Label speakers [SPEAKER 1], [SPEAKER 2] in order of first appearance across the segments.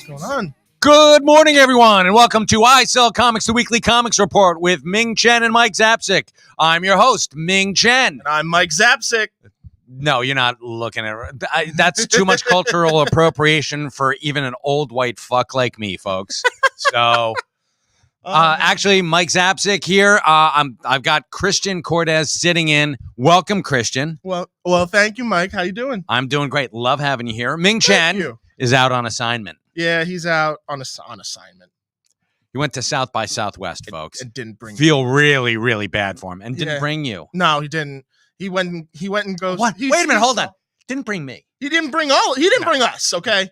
[SPEAKER 1] What's going on?
[SPEAKER 2] Good morning, everyone, and welcome to I Sell Comics, the weekly comics report with Ming Chen and Mike Zapcic. I'm your host, Ming Chen.
[SPEAKER 1] And I'm Mike Zapcic.
[SPEAKER 2] No, you're not looking at it. That's too much cultural appropriation for even an old white fuck like me, folks. So, actually, Mike Zapcic here. I've got Christian Cortez sitting in. Welcome, Christian.
[SPEAKER 1] Well, thank you, Mike. How you doing?
[SPEAKER 2] I'm doing great. Love having you here. Ming Chen is out on assignment.
[SPEAKER 1] Yeah, he's out on assignment.
[SPEAKER 2] He went to South by Southwest, folks.
[SPEAKER 1] It didn't bring.
[SPEAKER 2] Feel really, really bad for him, and didn't bring you.
[SPEAKER 1] No, he didn't. He went and goes.
[SPEAKER 2] What? Wait a minute. Hold on. Didn't bring me.
[SPEAKER 1] He didn't bring bring us. Okay.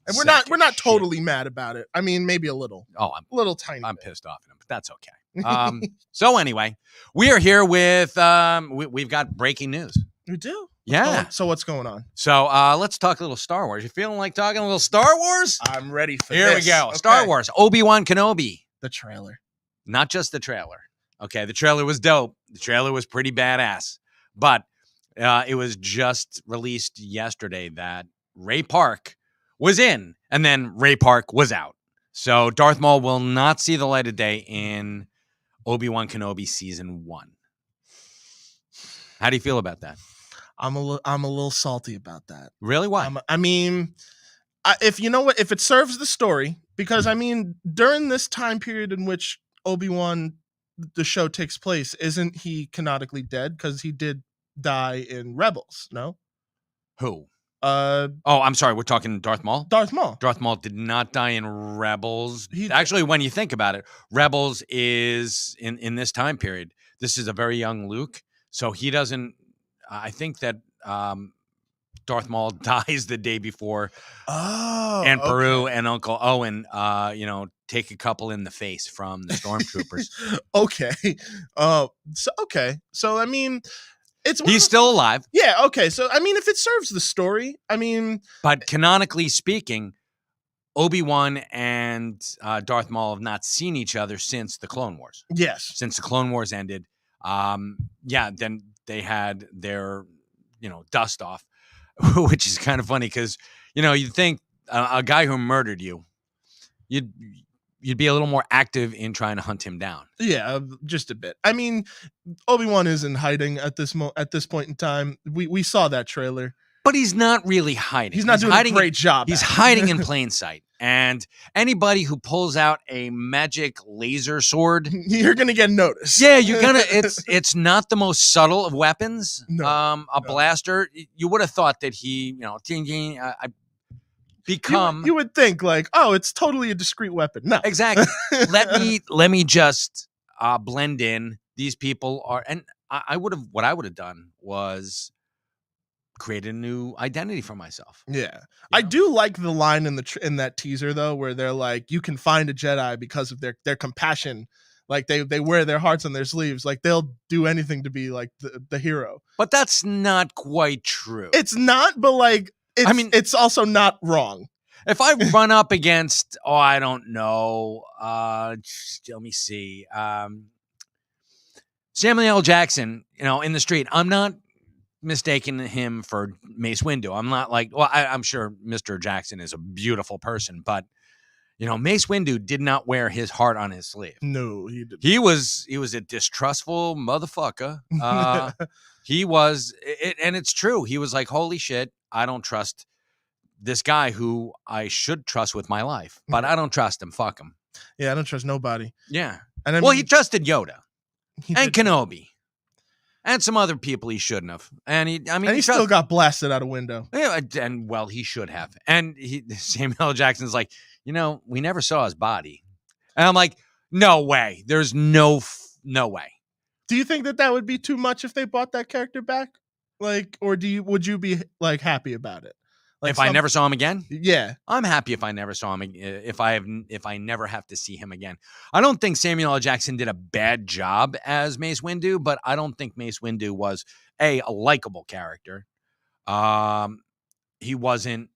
[SPEAKER 1] And we're not totally mad about it. I mean, maybe a little.
[SPEAKER 2] Oh, I'm
[SPEAKER 1] a little tiny.
[SPEAKER 2] I'm pissed off at him, but that's okay. So anyway, we are here with we've got breaking news.
[SPEAKER 1] We do.
[SPEAKER 2] Yeah.
[SPEAKER 1] So what's going on?
[SPEAKER 2] So let's talk a little Star Wars. You feeling like talking a little Star Wars?
[SPEAKER 1] I'm ready for
[SPEAKER 2] Here
[SPEAKER 1] this.
[SPEAKER 2] we go.
[SPEAKER 1] Okay.
[SPEAKER 2] Star Wars. Obi-Wan Kenobi.
[SPEAKER 1] The trailer.
[SPEAKER 2] Not just the trailer. Okay, the trailer was dope. The trailer was pretty badass. But it was just released yesterday that Ray Park was in, and then Ray Park was out. So Darth Maul will not see the light of day in Obi-Wan Kenobi Season 1. How do you feel about that?
[SPEAKER 1] I'm a little salty about that.
[SPEAKER 2] Really? Why?
[SPEAKER 1] If you know what, if it serves the story, because I mean, during this time period in which Obi-Wan, the show takes place, isn't he canonically dead? Because he did die in Rebels, no?
[SPEAKER 2] Who? I'm sorry. We're talking Darth Maul?
[SPEAKER 1] Darth Maul.
[SPEAKER 2] Darth Maul did not die in Rebels. Actually, when you think about it, Rebels is in this time period. This is a very young Luke. So he doesn't, I think that Darth Maul dies the day before Aunt Beru and Uncle Owen, take a couple in the face from the stormtroopers.
[SPEAKER 1] So, I mean,
[SPEAKER 2] he's still alive.
[SPEAKER 1] Yeah, okay. So, I mean, if it serves the story, I mean.
[SPEAKER 2] But canonically speaking, Obi-Wan and Darth Maul have not seen each other since the Clone Wars.
[SPEAKER 1] Yes.
[SPEAKER 2] Since the Clone Wars ended. Then they had their, dust off, which is kind of funny because, you'd think a guy who murdered you, you'd be a little more active in trying to hunt him down.
[SPEAKER 1] Yeah, just a bit. I mean, Obi-Wan is in hiding at this point in time. We saw that trailer.
[SPEAKER 2] But he's not really hiding.
[SPEAKER 1] He's not doing a great job.
[SPEAKER 2] He's hiding in plain sight. And anybody who pulls out a magic laser sword,
[SPEAKER 1] you're gonna get noticed.
[SPEAKER 2] Yeah, you're gonna. It's not the most subtle of weapons.
[SPEAKER 1] No,
[SPEAKER 2] blaster. You would have thought that he, I become.
[SPEAKER 1] You would think like, oh, it's totally a discreet weapon. No,
[SPEAKER 2] exactly. let me just blend in. These people are, and what I would have done was create a new identity for myself.
[SPEAKER 1] Yeah. I do like the line in that teaser though, where they're like, you can find a Jedi because of their compassion. Like they wear their hearts on their sleeves. Like they'll do anything to be like the hero.
[SPEAKER 2] But that's not quite true.
[SPEAKER 1] It's not, but like, it's also not wrong.
[SPEAKER 2] If I run up against, I don't know, let me see, Samuel L. Jackson, in the street, I'm not mistaking him for Mace Windu. I'm not like, I'm sure Mr. Jackson is a beautiful person, but Mace Windu did not wear his heart on his sleeve.
[SPEAKER 1] No, he didn't.
[SPEAKER 2] He was a distrustful motherfucker. He was, and it's true. He was like, holy shit, I don't trust this guy who I should trust with my life, but I don't trust him. Fuck him.
[SPEAKER 1] Yeah, I don't trust nobody.
[SPEAKER 2] Yeah. And he trusted Yoda and Kenobi. And some other people he shouldn't have. And he
[SPEAKER 1] still got blasted out a window.
[SPEAKER 2] Yeah, and he should have. And Samuel L. Jackson's like, we never saw his body. And I'm like, no way. There's no way.
[SPEAKER 1] Do you think that would be too much if they brought that character back? Like, or would you be like happy about it? Like
[SPEAKER 2] if I never saw him again?
[SPEAKER 1] Yeah.
[SPEAKER 2] I'm happy if I never saw him, if I never have to see him again. I don't think Samuel L. Jackson did a bad job as Mace Windu, but I don't think Mace Windu was a likable character. He wasn't,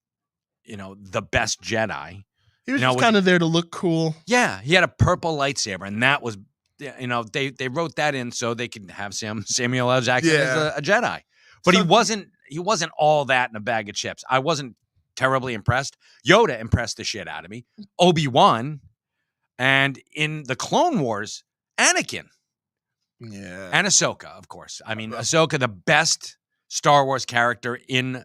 [SPEAKER 2] the best Jedi.
[SPEAKER 1] He was just kind of there to look cool.
[SPEAKER 2] Yeah, he had a purple lightsaber, and that was, they wrote that in so they could have Samuel L. Jackson as a Jedi. But he wasn't all that in a bag of chips. I wasn't terribly impressed. Yoda impressed the shit out of me. Obi-Wan, and in the Clone Wars, Anakin
[SPEAKER 1] Yeah.
[SPEAKER 2] and Ahsoka, of course. I mean, Ahsoka, the best Star Wars character in.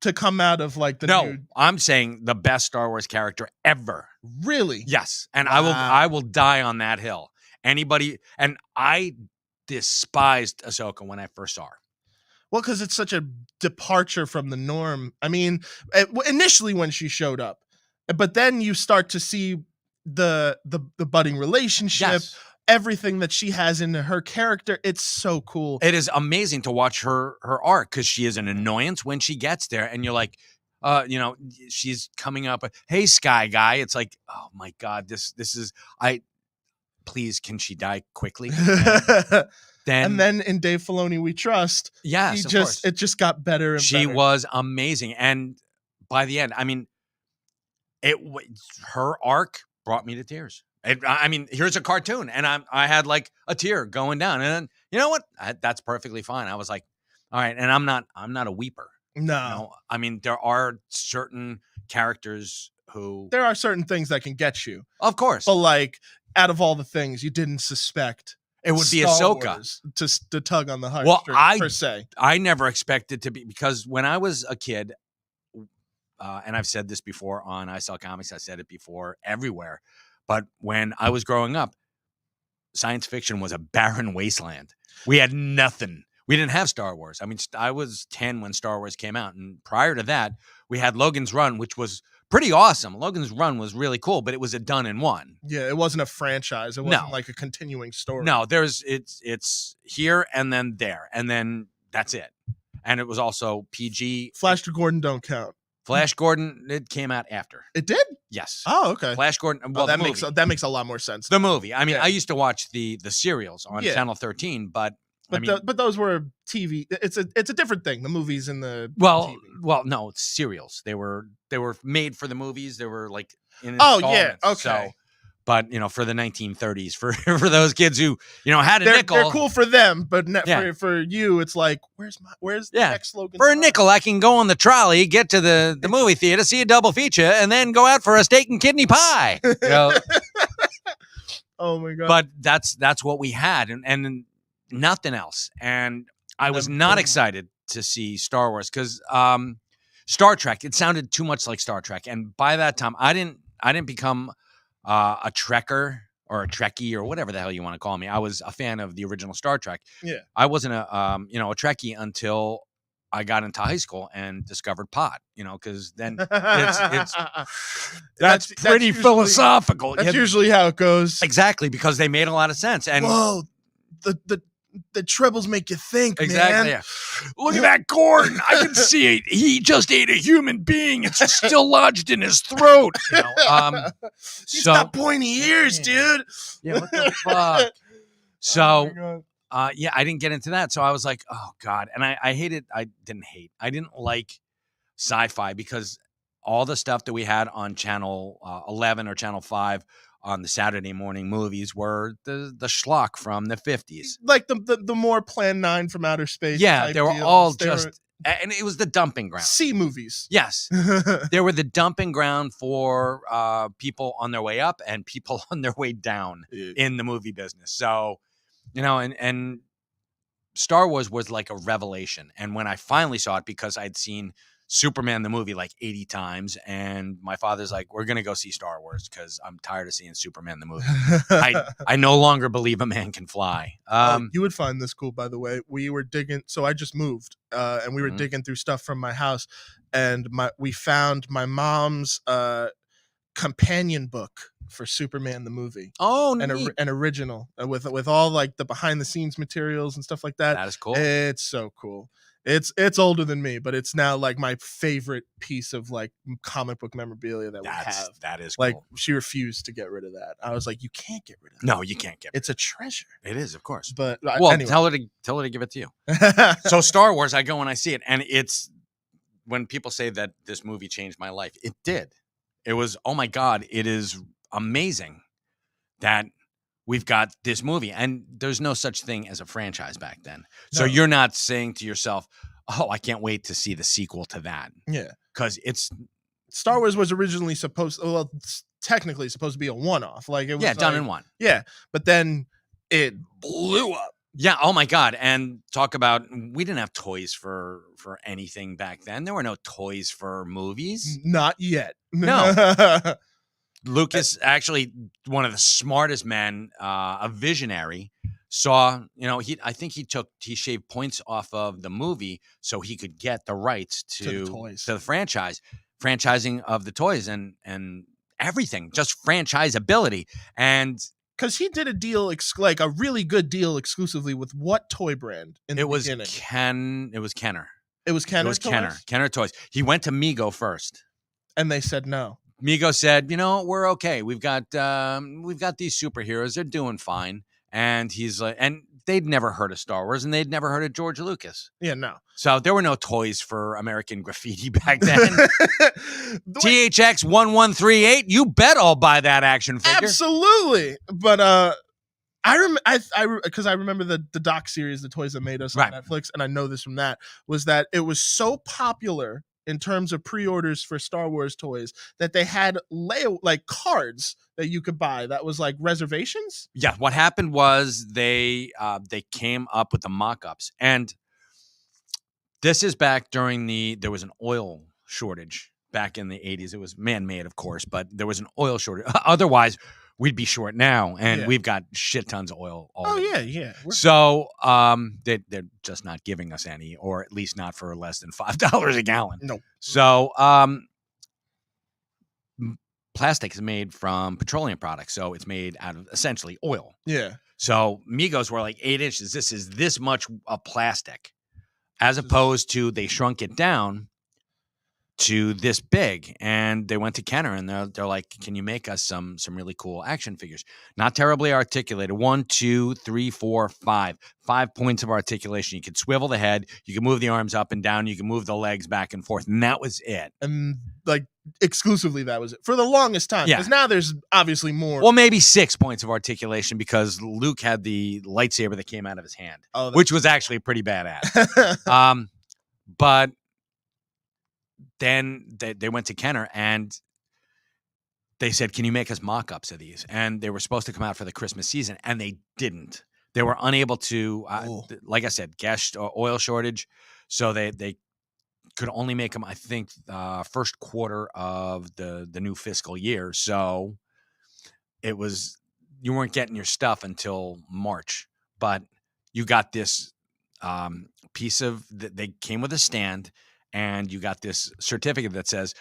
[SPEAKER 1] To come out of like the
[SPEAKER 2] No,
[SPEAKER 1] new...
[SPEAKER 2] I'm saying the best Star Wars character ever.
[SPEAKER 1] Really?
[SPEAKER 2] Yes, and
[SPEAKER 1] Wow.
[SPEAKER 2] I will die on that hill. Anybody, and I despised Ahsoka when I first saw her.
[SPEAKER 1] Well, because it's such a departure from the norm. I mean, initially when she showed up, but then you start to see the budding relationship,
[SPEAKER 2] Yes.
[SPEAKER 1] everything that she has in her character. It's so cool.
[SPEAKER 2] It is amazing to watch her arc, because she is an annoyance when she gets there, and you're like, you know, she's coming up. Hey, Sky Guy. It's like, oh my God, this is please, can she die quickly?
[SPEAKER 1] And then in Dave Filoni We Trust,
[SPEAKER 2] yes,
[SPEAKER 1] it just got better and
[SPEAKER 2] she
[SPEAKER 1] better.
[SPEAKER 2] was amazing, and by the end, I mean, her arc brought me to tears. I mean, here's a cartoon, and I had like a tear going down, and then, you know what? That's perfectly fine. I was like, all right, and I'm not a weeper.
[SPEAKER 1] No.
[SPEAKER 2] You know? I mean, there are certain characters who,
[SPEAKER 1] There are certain things that can get you,
[SPEAKER 2] of course,
[SPEAKER 1] but like out of all the things you didn't suspect,
[SPEAKER 2] it would be
[SPEAKER 1] Star
[SPEAKER 2] Ahsoka
[SPEAKER 1] Wars to tug on the
[SPEAKER 2] Well,
[SPEAKER 1] heartstrings, per se.
[SPEAKER 2] I never expected to be, because when I was a kid, and I've said this before on I Sell Comics, I said it before everywhere, but when I was growing up, science fiction was a barren wasteland. We had nothing. We didn't have Star Wars. I mean, I was 10 when Star Wars came out, and prior to that, we had Logan's Run, which was pretty awesome. Logan's Run was really cool, but it was a done in one.
[SPEAKER 1] Yeah, it wasn't a franchise. It wasn't like a continuing story.
[SPEAKER 2] No, it's here and then there, and then that's it. And it was also PG.
[SPEAKER 1] Flash Gordon don't count.
[SPEAKER 2] Flash Gordon, it came out after.
[SPEAKER 1] It did?
[SPEAKER 2] Yes.
[SPEAKER 1] Oh, okay.
[SPEAKER 2] Flash Gordon. Well,
[SPEAKER 1] that makes a lot more sense.
[SPEAKER 2] The movie. I mean,
[SPEAKER 1] Yeah.
[SPEAKER 2] I used to watch the serials on Channel 13, but
[SPEAKER 1] but those were TV. It's a different thing. The movies and the
[SPEAKER 2] well,
[SPEAKER 1] TV.
[SPEAKER 2] No, it's serials. They were made for the movies. They were like in
[SPEAKER 1] Oh yeah,
[SPEAKER 2] installments.
[SPEAKER 1] okay.
[SPEAKER 2] So, but you know, for the 1930s, for those kids who, you know, had a nickel,
[SPEAKER 1] they're cool for them, but
[SPEAKER 2] Yeah.
[SPEAKER 1] for you, it's like where's the
[SPEAKER 2] Yeah.
[SPEAKER 1] next slogan?
[SPEAKER 2] for a nickel, I can go on the trolley, get to the movie theater, see a double feature, and then go out for a steak and kidney pie. You know?
[SPEAKER 1] Oh my god!
[SPEAKER 2] But that's what we had, and nothing else. And I was not excited to see Star Wars, because Star Trek, it sounded too much like Star Trek, and by that time, I didn't become a Trekker or a Trekkie or whatever the hell you want to call me. I was a fan of the original Star Trek.
[SPEAKER 1] Yeah,
[SPEAKER 2] I wasn't a a Trekkie until I got into high school and discovered pot. You know, because then it's that's pretty
[SPEAKER 1] usually
[SPEAKER 2] philosophical.
[SPEAKER 1] That's usually how it goes.
[SPEAKER 2] Exactly, because they made a lot of sense. And
[SPEAKER 1] whoa, the trebles make you think,
[SPEAKER 2] exactly.
[SPEAKER 1] man.
[SPEAKER 2] Yeah. Look at that Gordon. I can see it. He just ate a human being. It's still lodged in his throat. You know?
[SPEAKER 1] He's got pointy ears, dude.
[SPEAKER 2] Yeah, what the fuck? So,
[SPEAKER 1] Oh my God.
[SPEAKER 2] I didn't get into that. So I was like, oh God. And I hated, I didn't like sci-fi, because all the stuff that we had on channel 11 or channel 5 on the Saturday morning movies were the schlock from the 50s.
[SPEAKER 1] Like the more Plan 9 from outer space.
[SPEAKER 2] Yeah,
[SPEAKER 1] type
[SPEAKER 2] they were
[SPEAKER 1] deals.
[SPEAKER 2] all
[SPEAKER 1] They
[SPEAKER 2] just,
[SPEAKER 1] were
[SPEAKER 2] and it was the dumping ground.
[SPEAKER 1] C movies.
[SPEAKER 2] Yes. They were the dumping ground for people on their way up and people on their way down in the movie business. So, you know, and Star Wars was like a revelation. And when I finally saw it, because I'd seen Superman the movie like 80 times, and my father's like, we're going to go see Star Wars because I'm tired of seeing Superman the movie. I no longer believe a man can fly.
[SPEAKER 1] You would find this cool, by the way. We were digging, so I just moved, and we were digging through stuff from my house, and we found my mom's companion book for Superman the movie.
[SPEAKER 2] Oh, neat.
[SPEAKER 1] An original with all like the behind the scenes materials and stuff like that.
[SPEAKER 2] That is cool.
[SPEAKER 1] It's so cool. It's older than me, but it's now like my favorite piece of like comic book memorabilia that we have.
[SPEAKER 2] That is
[SPEAKER 1] like
[SPEAKER 2] cool.
[SPEAKER 1] she refused to get rid of that. I was like, you can't get rid of it.
[SPEAKER 2] No, you can't get rid
[SPEAKER 1] It's a treasure.
[SPEAKER 2] It is, of course.
[SPEAKER 1] But
[SPEAKER 2] Well,
[SPEAKER 1] anyway.
[SPEAKER 2] tell her to give it to you. So Star Wars, I go and I see it, and it's, when people say that this movie changed my life, it did. It was, oh my God, it is amazing that we've got this movie, and there's no such thing as a franchise back then. So
[SPEAKER 1] No.
[SPEAKER 2] you're not saying to yourself, Oh, I can't wait to see the sequel to that.
[SPEAKER 1] Yeah.
[SPEAKER 2] Because it's
[SPEAKER 1] Star Wars was originally technically supposed to be a one-off. Like it was
[SPEAKER 2] done in one.
[SPEAKER 1] Yeah, but then it blew up.
[SPEAKER 2] Yeah. Oh my God. And talk about, we didn't have toys for anything back then. There were no toys for movies.
[SPEAKER 1] Not yet.
[SPEAKER 2] No. Lucas, actually one of the smartest men, a visionary, saw, I think he shaved points off of the movie so he could get the rights to the franchise, franchising of the toys and everything, just franchisability. And
[SPEAKER 1] because he did a deal, like a really good deal, exclusively with what toy brand?
[SPEAKER 2] It was
[SPEAKER 1] beginning?
[SPEAKER 2] Kenner.
[SPEAKER 1] It was Kenner. It was Toys?
[SPEAKER 2] Kenner Toys. He went to Mego first,
[SPEAKER 1] and they said no.
[SPEAKER 2] Mego said, we're okay. We've got these superheroes. They're doing fine. And he's like, and they'd never heard of Star Wars, and they'd never heard of George Lucas.
[SPEAKER 1] Yeah, no.
[SPEAKER 2] So there were no toys for American Graffiti back then. THX 1138. You bet I'll buy that action figure.
[SPEAKER 1] Absolutely. But because I remember the doc series, The Toys That Made Us on Netflix, and I know this from that, was that it was so popular in terms of pre-orders for Star Wars toys that they had like cards that you could buy that was like reservations.
[SPEAKER 2] Yeah, what happened was they came up with the mock-ups, and this is back during there was an oil shortage back in the 80s. It was man-made, of course, but there was an oil shortage. Otherwise, we'd be short now, and we've got shit tons of oil already.
[SPEAKER 1] Oh yeah.
[SPEAKER 2] So they're just not giving us any, or at least not for less than $5 a gallon.
[SPEAKER 1] No.
[SPEAKER 2] So plastic is made from petroleum products, so it's made out of essentially oil.
[SPEAKER 1] Yeah.
[SPEAKER 2] So Migos were like 8 inches. This is this much of plastic, as opposed to they shrunk it down to this big, and they went to Kenner, and they're like, can you make us some really cool action figures? Not terribly articulated. 1, 2, 3, 4, 5 points of articulation. You could swivel the head, you can move the arms up and down, you can move the legs back and forth, and that was it.
[SPEAKER 1] And like exclusively that was it for the longest time.
[SPEAKER 2] Yeah.
[SPEAKER 1] Because now there's obviously more.
[SPEAKER 2] Well, maybe 6 points of articulation, because Luke had the lightsaber that came out of his hand, which was actually pretty badass. But then they went to Kenner, and they said, can you make us mock-ups of these? And they were supposed to come out for the Christmas season, and they didn't. They were unable to, like I said, gas or oil shortage. So they could only make them, I think, first quarter of the new fiscal year. So it was, you weren't getting your stuff until March, but you got this piece of, they came with a stand, and you got this certificate that says,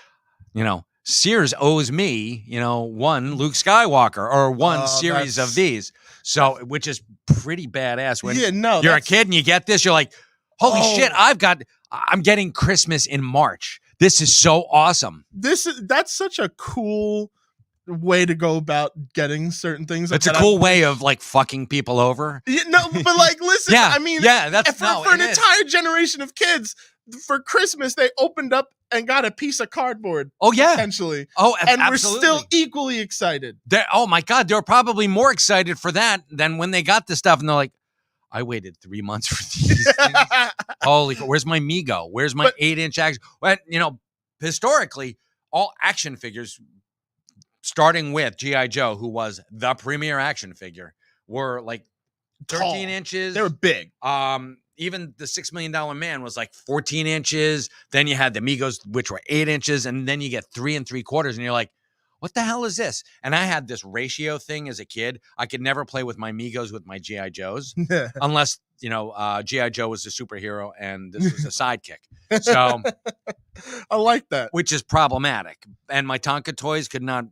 [SPEAKER 2] Sears owes me, one Luke Skywalker or one series of these. So, which is pretty badass. When you're a kid and you get this, you're like, holy shit, I'm getting Christmas in March. This is so awesome.
[SPEAKER 1] That's such a cool way to go about getting certain things.
[SPEAKER 2] It's a cool way of like fucking people over.
[SPEAKER 1] Yeah, no, but like, listen, I mean,
[SPEAKER 2] that's
[SPEAKER 1] for an entire generation of kids, for Christmas, they opened up and got a piece of cardboard.
[SPEAKER 2] Oh, yeah.
[SPEAKER 1] Essentially.
[SPEAKER 2] Oh,
[SPEAKER 1] and
[SPEAKER 2] absolutely.
[SPEAKER 1] we're still equally excited.
[SPEAKER 2] Oh, my God. They were probably more excited for that than when they got the stuff. And they're like, I waited 3 months for these things. Holy, where's my Mego? Where's my 8-inch action? Well, historically, all action figures, starting with G.I. Joe, who was the premier action figure, were like 13 inches.
[SPEAKER 1] They were big.
[SPEAKER 2] Even the $6 Million Man was like 14 inches. Then you had the Migos, which were 8 inches. And then you get 3 3/4. And you're like, what the hell is this? And I had this ratio thing as a kid. I could never play with my Migos with my G.I. Joes unless, G.I. Joe was a superhero and this was a sidekick. So
[SPEAKER 1] I like that.
[SPEAKER 2] Which is problematic. And my Tonka toys could not,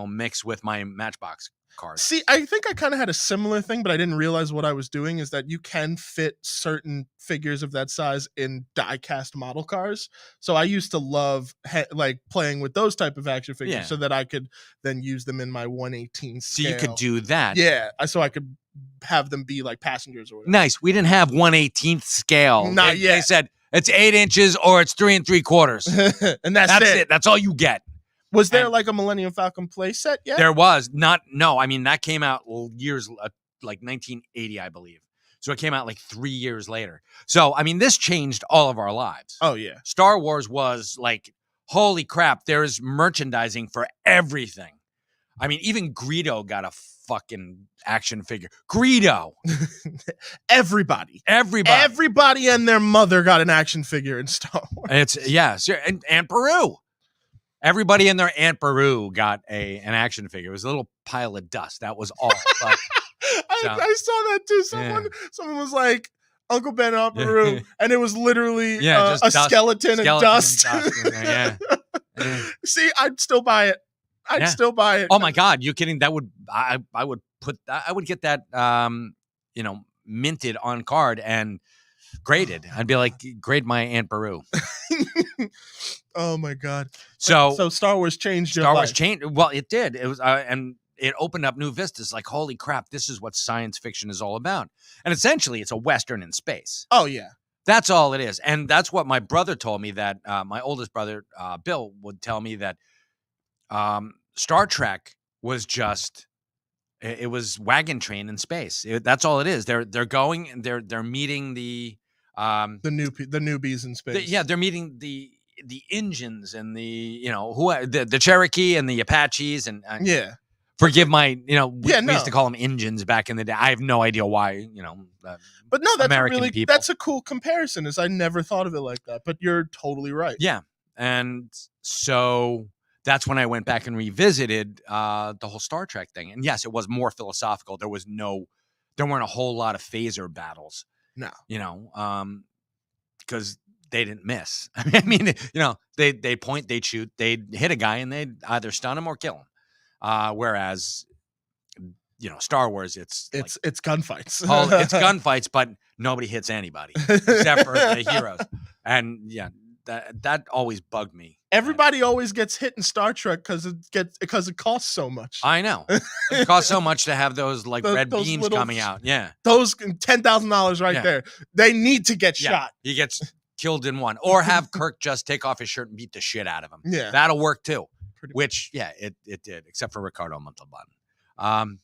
[SPEAKER 2] mix with my Matchbox cars.
[SPEAKER 1] See, I think I kind of had a similar thing, but I didn't realize what I was doing is that you can fit certain figures of that size in die-cast model cars. So I used to love like playing with those type of action figures so that I could then use them in my 1/18 scale.
[SPEAKER 2] So you could do that.
[SPEAKER 1] Yeah, so I could have them be like passengers or whatever.
[SPEAKER 2] Nice. We didn't have 1/18 scale.
[SPEAKER 1] Not yet.
[SPEAKER 2] They said it's 8 inches or it's 3 3/4.
[SPEAKER 1] And that's it.
[SPEAKER 2] That's all you get.
[SPEAKER 1] Was there like a Millennium Falcon play set yet?
[SPEAKER 2] There was. No, I mean, that came out years, like 1980, I believe. So it came out like 3 years later. So, I mean, this changed all of our lives.
[SPEAKER 1] Oh yeah.
[SPEAKER 2] Star Wars was like, holy crap, there's merchandising for everything. I mean, even Greedo got a fucking action figure. Greedo.
[SPEAKER 1] Everybody and their mother got an action figure in Star Wars.
[SPEAKER 2] And Aunt Beru. Everybody and their Aunt Beru got an action figure. It was a little pile of dust. That was all. But,
[SPEAKER 1] I saw that too. Someone was like, Uncle Ben and Aunt Beru, and it was literally
[SPEAKER 2] just
[SPEAKER 1] a skeleton and dust.
[SPEAKER 2] in there, yeah.
[SPEAKER 1] See, I'd still buy it. I'd still buy it.
[SPEAKER 2] Oh my God, you kidding? That would I would get that minted on card and graded. I'd be like, grade my Aunt Beru.
[SPEAKER 1] Oh my God.
[SPEAKER 2] So
[SPEAKER 1] Star Wars changed your
[SPEAKER 2] Star
[SPEAKER 1] life.
[SPEAKER 2] Wars changed. Well, it did. It was and it opened up new vistas. Like, holy crap, this is what science fiction is all about. And essentially, it's a Western in space.
[SPEAKER 1] Oh yeah.
[SPEAKER 2] That's all it is. And that's what my brother told me, that my oldest brother, Bill, would tell me, that Star Trek was just, it was wagon train in space. That's all it is. They're going and they're meeting the
[SPEAKER 1] newbies in space.
[SPEAKER 2] They're meeting the engines and the Cherokee and the Apaches and
[SPEAKER 1] yeah.
[SPEAKER 2] Forgive my, we used to call them engines back in the day. I have no idea why,
[SPEAKER 1] but no, that's
[SPEAKER 2] American people.
[SPEAKER 1] That's a cool comparison. I never thought of it like that, but you're totally right.
[SPEAKER 2] Yeah. And so that's when I went back and revisited the whole Star Trek thing. And yes, it was more philosophical. There weren't a whole lot of phaser battles.
[SPEAKER 1] No.
[SPEAKER 2] Because they didn't miss. I mean, they point, they shoot, they hit a guy, and they'd either stun him or kill him. Whereas, Star Wars, it's
[SPEAKER 1] gunfights.
[SPEAKER 2] It's gunfights, but nobody hits anybody except for the heroes. And yeah, that always bugged me.
[SPEAKER 1] Everybody always gets hit in Star Trek because it costs so much.
[SPEAKER 2] I know. It costs so much to have those red beams coming out. Yeah.
[SPEAKER 1] Those $10,000 right there. They need to get shot.
[SPEAKER 2] He gets killed in one. Or have Kirk just take off his shirt and beat the shit out of him.
[SPEAKER 1] Yeah.
[SPEAKER 2] That'll work too. Which, it did, except for Ricardo Montalban.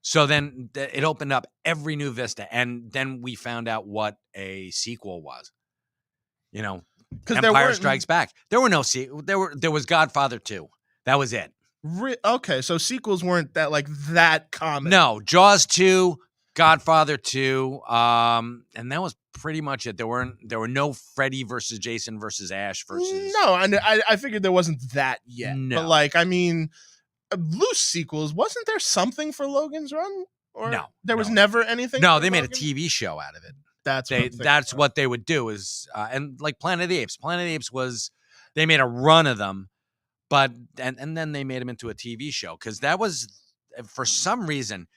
[SPEAKER 2] So then it opened up every new vista. And then we found out what a sequel was. Empire Strikes Back. There were no sequel. There was Godfather 2. That was it.
[SPEAKER 1] Okay, so sequels weren't that common.
[SPEAKER 2] No, Jaws 2, Godfather 2, and that was pretty much it. There were no Freddy versus Jason versus Ash versus.
[SPEAKER 1] No, and I figured there wasn't that yet.
[SPEAKER 2] No.
[SPEAKER 1] But loose sequels. Wasn't there something for Logan's Run? Or
[SPEAKER 2] no,
[SPEAKER 1] there was never anything.
[SPEAKER 2] No, they made a TV show out of it.
[SPEAKER 1] That's
[SPEAKER 2] what they would do is, and like Planet of the Apes. Planet of the Apes they made a run of them, but and then they made them into a TV show, because that was, for some reason,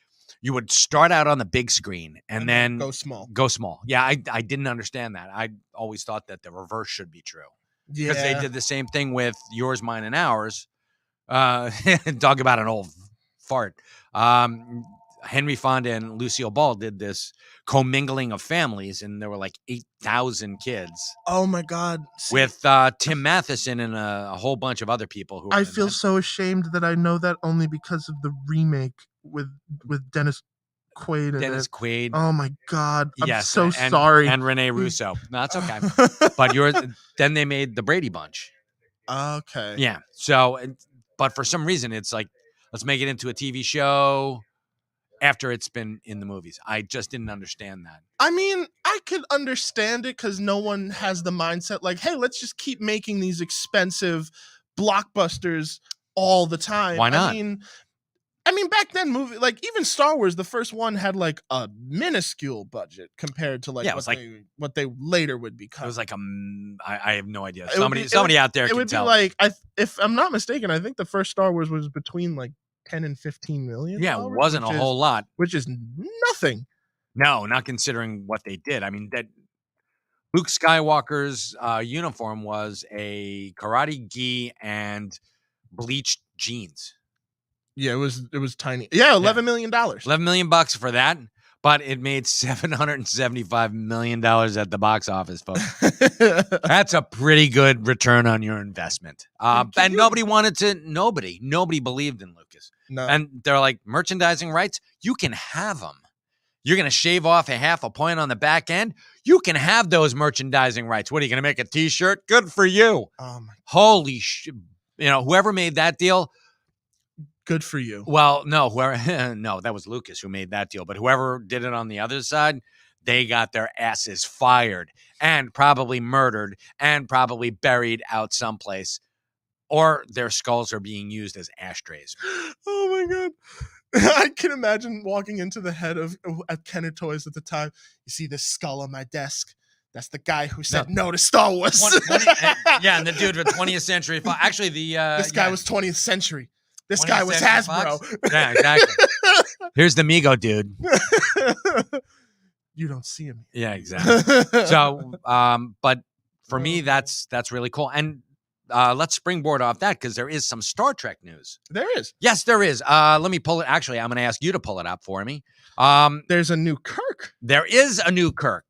[SPEAKER 2] you would start out on the big screen and then
[SPEAKER 1] go small.
[SPEAKER 2] Yeah, I didn't understand that. I always thought that the reverse should be true.
[SPEAKER 1] Yeah,
[SPEAKER 2] because they did the same thing with Yours, Mine, and Ours. Talk about an old fart. Henry Fonda and Lucille Ball did this commingling of families, and there were like 8,000 kids.
[SPEAKER 1] Oh my God!
[SPEAKER 2] With Tim Matheson and a whole bunch of other people who.
[SPEAKER 1] I feel so ashamed that I know that only because of the remake with Dennis Quaid.
[SPEAKER 2] Dennis Quaid.
[SPEAKER 1] Oh my God! I'm
[SPEAKER 2] so
[SPEAKER 1] sorry.
[SPEAKER 2] And Rene Russo. No, that's okay. But then they made the Brady Bunch.
[SPEAKER 1] Okay.
[SPEAKER 2] Yeah. So, but for some reason, it's like, let's make it into a TV show after it's been in the movies. I just didn't understand that.
[SPEAKER 1] I mean, I could understand it because no one has the mindset like, hey, let's just keep making these expensive blockbusters all the time.
[SPEAKER 2] Why not?
[SPEAKER 1] I mean, back then, even Star Wars, the first one had a minuscule budget compared to what they later would become.
[SPEAKER 2] It was I have no idea. Somebody out there.
[SPEAKER 1] It would be if I'm not mistaken, I think the first Star Wars was between 10 and 15 million.
[SPEAKER 2] Yeah, it wasn't a whole lot,
[SPEAKER 1] which is nothing.
[SPEAKER 2] No, not considering what they did. I mean, that Luke Skywalker's uniform was a karate gi and bleached jeans.
[SPEAKER 1] Yeah, it was tiny. Yeah, $11 million.
[SPEAKER 2] $11 million for that, but it made $775 million at the box office, folks. That's a pretty good return on your investment. And nobody believed in Lucas.
[SPEAKER 1] No.
[SPEAKER 2] And they're like, merchandising rights, you can have them. You're going to shave off a half a point on the back end. You can have those merchandising rights. What are you going to make a T-shirt? Good for you.
[SPEAKER 1] Oh my,
[SPEAKER 2] Holy shit. Whoever made that deal.
[SPEAKER 1] good for you.
[SPEAKER 2] Well, no, no, that was Lucas who made that deal. But whoever did it on the other side, they got their asses fired and probably murdered and probably buried out someplace. Or their skulls are being used as ashtrays.
[SPEAKER 1] Oh my God. I can imagine walking into the head of at Kenner Toys at the time. You see this skull on my desk. That's the guy who said no to Star Wars.
[SPEAKER 2] Yeah, and the dude with 20th Century Fox. Actually,
[SPEAKER 1] this guy was 20th century. This guy was
[SPEAKER 2] 20th Century
[SPEAKER 1] Hasbro.
[SPEAKER 2] Fox? Yeah, exactly. Here's the Mego dude.
[SPEAKER 1] You don't see him.
[SPEAKER 2] Yeah, exactly. So, but for me, that's really cool. And let's springboard off that because there is some Star Trek news.
[SPEAKER 1] There is.
[SPEAKER 2] Yes, there is. Let me pull it. Actually, I'm going to ask you to pull it up for me.
[SPEAKER 1] There's a new Kirk.
[SPEAKER 2] There is a new Kirk.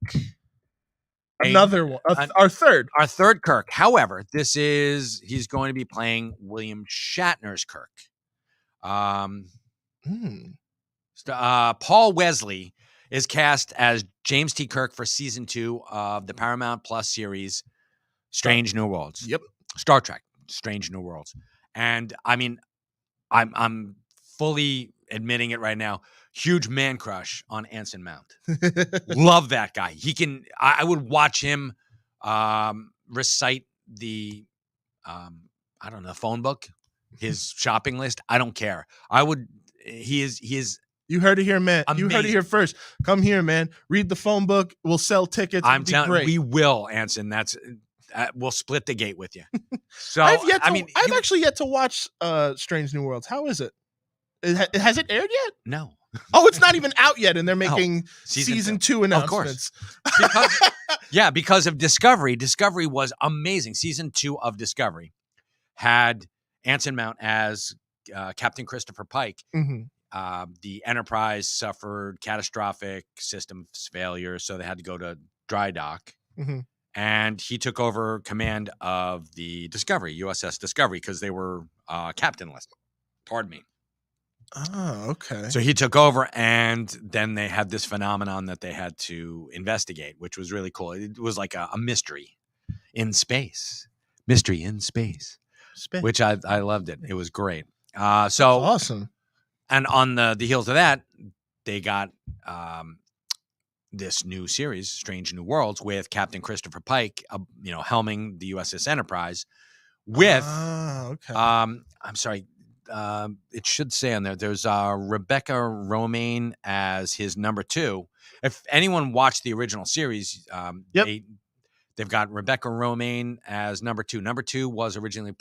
[SPEAKER 1] Another one. Our third.
[SPEAKER 2] Our third Kirk. However, he's going to be playing William Shatner's Kirk. Paul Wesley is cast as James T. Kirk for season 2 of the Paramount Plus series Strange New Worlds.
[SPEAKER 1] Yep.
[SPEAKER 2] Star Trek, Strange New Worlds. And I mean, I'm fully admitting it right now. Huge man crush on Anson Mount. Love that guy. I would watch him recite the phone book, his shopping list. I don't care. He is
[SPEAKER 1] You heard it here, man.
[SPEAKER 2] Amazing.
[SPEAKER 1] You heard it here first. Come here, man. Read the phone book. We'll sell tickets.
[SPEAKER 2] I'm telling you, we will, Anson. We'll split the gate with you. So
[SPEAKER 1] I've actually yet to watch Strange New Worlds. How is it? Has it aired yet?
[SPEAKER 2] No.
[SPEAKER 1] Oh, it's not even out yet, and they're making season 2 announcements.
[SPEAKER 2] Of course. Because of Discovery. Discovery was amazing. Season 2 of Discovery had Anson Mount as Captain Christopher Pike.
[SPEAKER 1] Mm-hmm.
[SPEAKER 2] The Enterprise suffered catastrophic systems failure, so they had to go to dry dock.
[SPEAKER 1] Mm-hmm.
[SPEAKER 2] And he took over command of the Discovery, USS Discovery, because they were captainless. Pardon me.
[SPEAKER 1] Oh, okay.
[SPEAKER 2] So he took over, and then they had this phenomenon that they had to investigate, which was really cool. It was like a mystery in space. Mystery in space. Which I loved it. It was great. So
[SPEAKER 1] that's awesome.
[SPEAKER 2] And on the heels of that, they got this new series, Strange New Worlds, with Captain Christopher Pike, helming the USS Enterprise with, I'm sorry, it should say on there's Rebecca Romaine as his number 2. If anyone watched the original series, they've got Rebecca Romaine as number 2. Number 2 was originally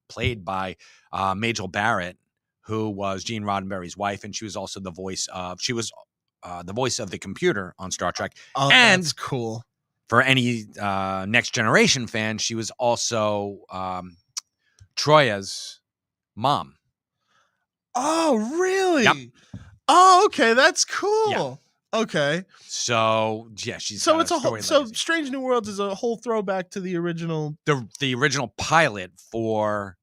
[SPEAKER 2] played by Majel Barrett, who was Gene Roddenberry's wife, and she was also the voice of the computer on Star Trek.
[SPEAKER 1] Oh,
[SPEAKER 2] and
[SPEAKER 1] that's cool.
[SPEAKER 2] For any Next Generation fan, she was also Troya's mom.
[SPEAKER 1] Oh, really?
[SPEAKER 2] Yep.
[SPEAKER 1] Oh, okay. That's cool.
[SPEAKER 2] Yeah.
[SPEAKER 1] Okay.
[SPEAKER 2] So yeah, she's
[SPEAKER 1] so it's a whole. So Strange New Worlds is a whole throwback to the original.
[SPEAKER 2] The original pilot for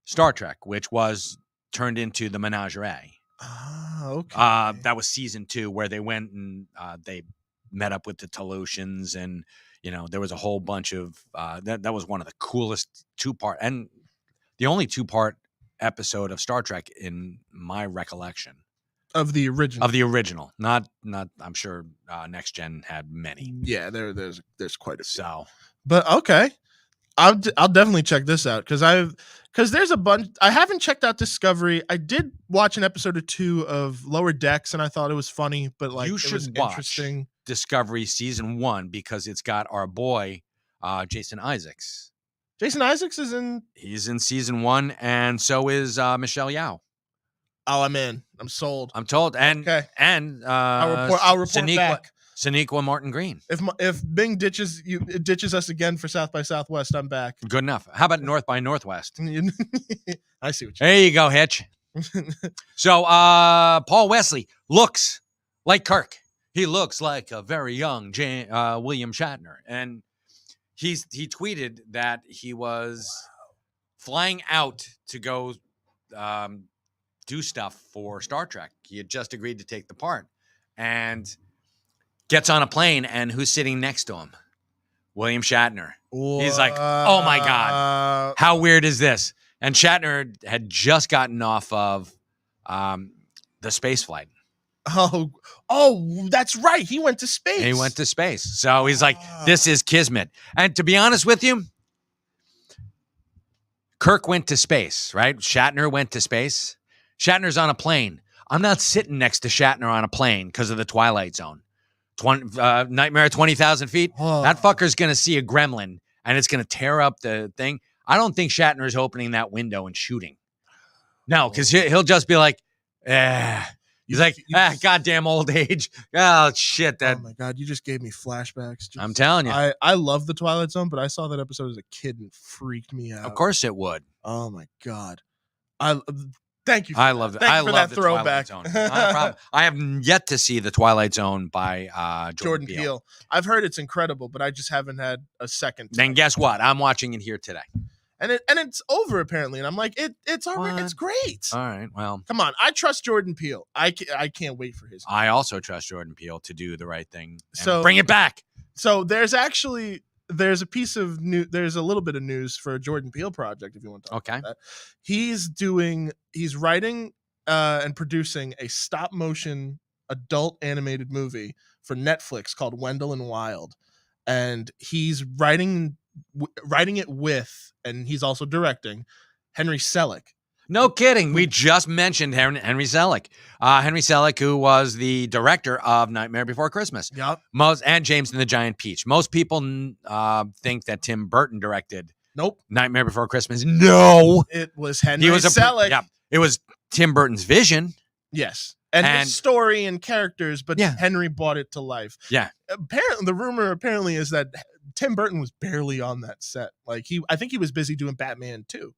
[SPEAKER 2] Star Trek, which was turned into the Menagerie.
[SPEAKER 1] Ah, okay.
[SPEAKER 2] That was season 2, where they went and they met up with the Telosians, and there was a whole bunch of that was one of the coolest 2-part and the only 2-part episode of Star Trek in my recollection
[SPEAKER 1] of the original.
[SPEAKER 2] Not I'm sure Next Gen had many.
[SPEAKER 1] Yeah, there's quite a few.
[SPEAKER 2] So,
[SPEAKER 1] but okay, I'll definitely check this out because there's a bunch. I haven't checked out Discovery. I did watch an episode or 2 of Lower Decks, and I thought it was funny, but
[SPEAKER 2] you
[SPEAKER 1] it
[SPEAKER 2] should
[SPEAKER 1] was
[SPEAKER 2] watch
[SPEAKER 1] interesting.
[SPEAKER 2] Discovery season 1 because it's got our boy Jason Isaacs.
[SPEAKER 1] Jason Isaacs is in.
[SPEAKER 2] He's in season 1, and so is Michelle Yeoh.
[SPEAKER 1] Oh, I'm in. I'm sold.
[SPEAKER 2] I'm told. And
[SPEAKER 1] okay.
[SPEAKER 2] And
[SPEAKER 1] I'll report back.
[SPEAKER 2] Sonequa Martin Green.
[SPEAKER 1] If Bing ditches us again for South by Southwest, I'm back.
[SPEAKER 2] Good enough. How about North by Northwest?
[SPEAKER 1] I see what you.
[SPEAKER 2] There you go, Hitch. So Paul Wesley looks like Kirk. He looks like a very young William Shatner, and he tweeted that he was flying out to go do stuff for Star Trek. He had just agreed to take the part, and Gets on a plane, and who's sitting next to him? William Shatner. He's like, oh my God, how weird is this? And Shatner had just gotten off of the space flight.
[SPEAKER 1] Oh, that's right. He went to space.
[SPEAKER 2] He went to space. So he's like, this is kismet. And to be honest with you, Kirk went to space, right? Shatner went to space. Shatner's on a plane. I'm not sitting next to Shatner on a plane because of the Twilight Zone. Nightmare at 20,000 feet. That fucker's going to see a gremlin and it's going to tear up the thing. I don't think Shatner is opening that window and shooting. No, because he'll just be like, he's like, goddamn old age. Oh, shit.
[SPEAKER 1] Oh, my God. You just gave me flashbacks.
[SPEAKER 2] I'm telling you.
[SPEAKER 1] I love the Twilight Zone, but I saw that episode as a kid and it freaked me out.
[SPEAKER 2] Of course it would.
[SPEAKER 1] Oh, my God. Thank you.
[SPEAKER 2] I love that. I love the
[SPEAKER 1] throwback.
[SPEAKER 2] Twilight Zone. Not a problem. I have yet to see the Twilight Zone by Jordan Peele.
[SPEAKER 1] I've heard it's incredible, but I just haven't had a second.
[SPEAKER 2] Then guess what? I'm watching it here today.
[SPEAKER 1] And it's over apparently, and I'm like, it's already, it's great.
[SPEAKER 2] All right, well,
[SPEAKER 1] come on, I trust Jordan Peele. I can't wait for his.
[SPEAKER 2] I also trust Jordan Peele to do the right thing. So bring it back.
[SPEAKER 1] So there's a piece of news. There's a little bit of news for a Jordan Peele project. If you want to talk about that, he's writing and producing a stop motion adult animated movie for Netflix called Wendell and Wild, and he's writing it with, and he's also directing, Henry Selick.
[SPEAKER 2] No kidding. We just mentioned Henry Selick. Henry Selick, who was the director of Nightmare Before Christmas.
[SPEAKER 1] Yep.
[SPEAKER 2] And James and the Giant Peach. Most people think that Tim Burton directed Nightmare Before Christmas. No.
[SPEAKER 1] It was Henry Selick.
[SPEAKER 2] Yeah. It was Tim Burton's vision.
[SPEAKER 1] Yes. And his story and characters, but Henry brought it to life.
[SPEAKER 2] Yeah.
[SPEAKER 1] Apparently, the rumor is that Tim Burton was barely on that set. Like I think he was busy doing Batman too,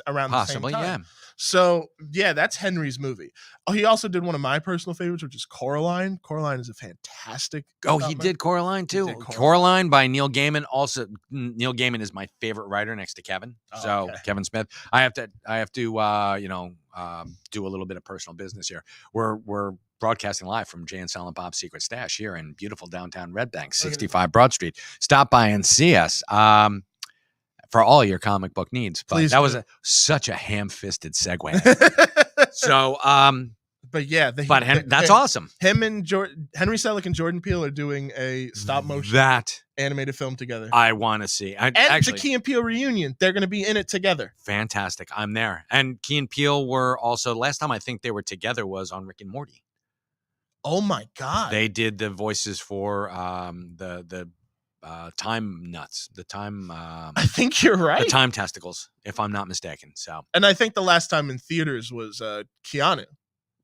[SPEAKER 1] around
[SPEAKER 2] possibly,
[SPEAKER 1] the same time.
[SPEAKER 2] Yeah.
[SPEAKER 1] So yeah, that's Henry's movie. Oh, he also did one of my personal favorites, which is Coraline. Coraline is a fantastic.
[SPEAKER 2] Oh, he did Coraline too. Coraline by Neil Gaiman. Also, Neil Gaiman is my favorite writer next to Kevin. Kevin Smith. I have to do a little bit of personal business here. We're broadcasting live from Jay and Silent Bob's Secret Stash here in beautiful downtown Red Bank, 65 Broad Street. Stop by and see us for all your comic book needs. But that was such a ham-fisted segue. So,
[SPEAKER 1] but yeah,
[SPEAKER 2] that's awesome.
[SPEAKER 1] Him and Henry Selick and Jordan Peele are doing a stop motion animated film together.
[SPEAKER 2] I want to see.
[SPEAKER 1] The Key and Peele reunion. They're going to be in it together.
[SPEAKER 2] Fantastic. I'm there. And Key and Peele were also, last time I think they were together was on Rick and Morty.
[SPEAKER 1] Oh my God.
[SPEAKER 2] They did the voices for the time nuts, the time.
[SPEAKER 1] I think you're right.
[SPEAKER 2] The time testicles, if I'm not mistaken. So,
[SPEAKER 1] and I think the last time in theaters was Keanu,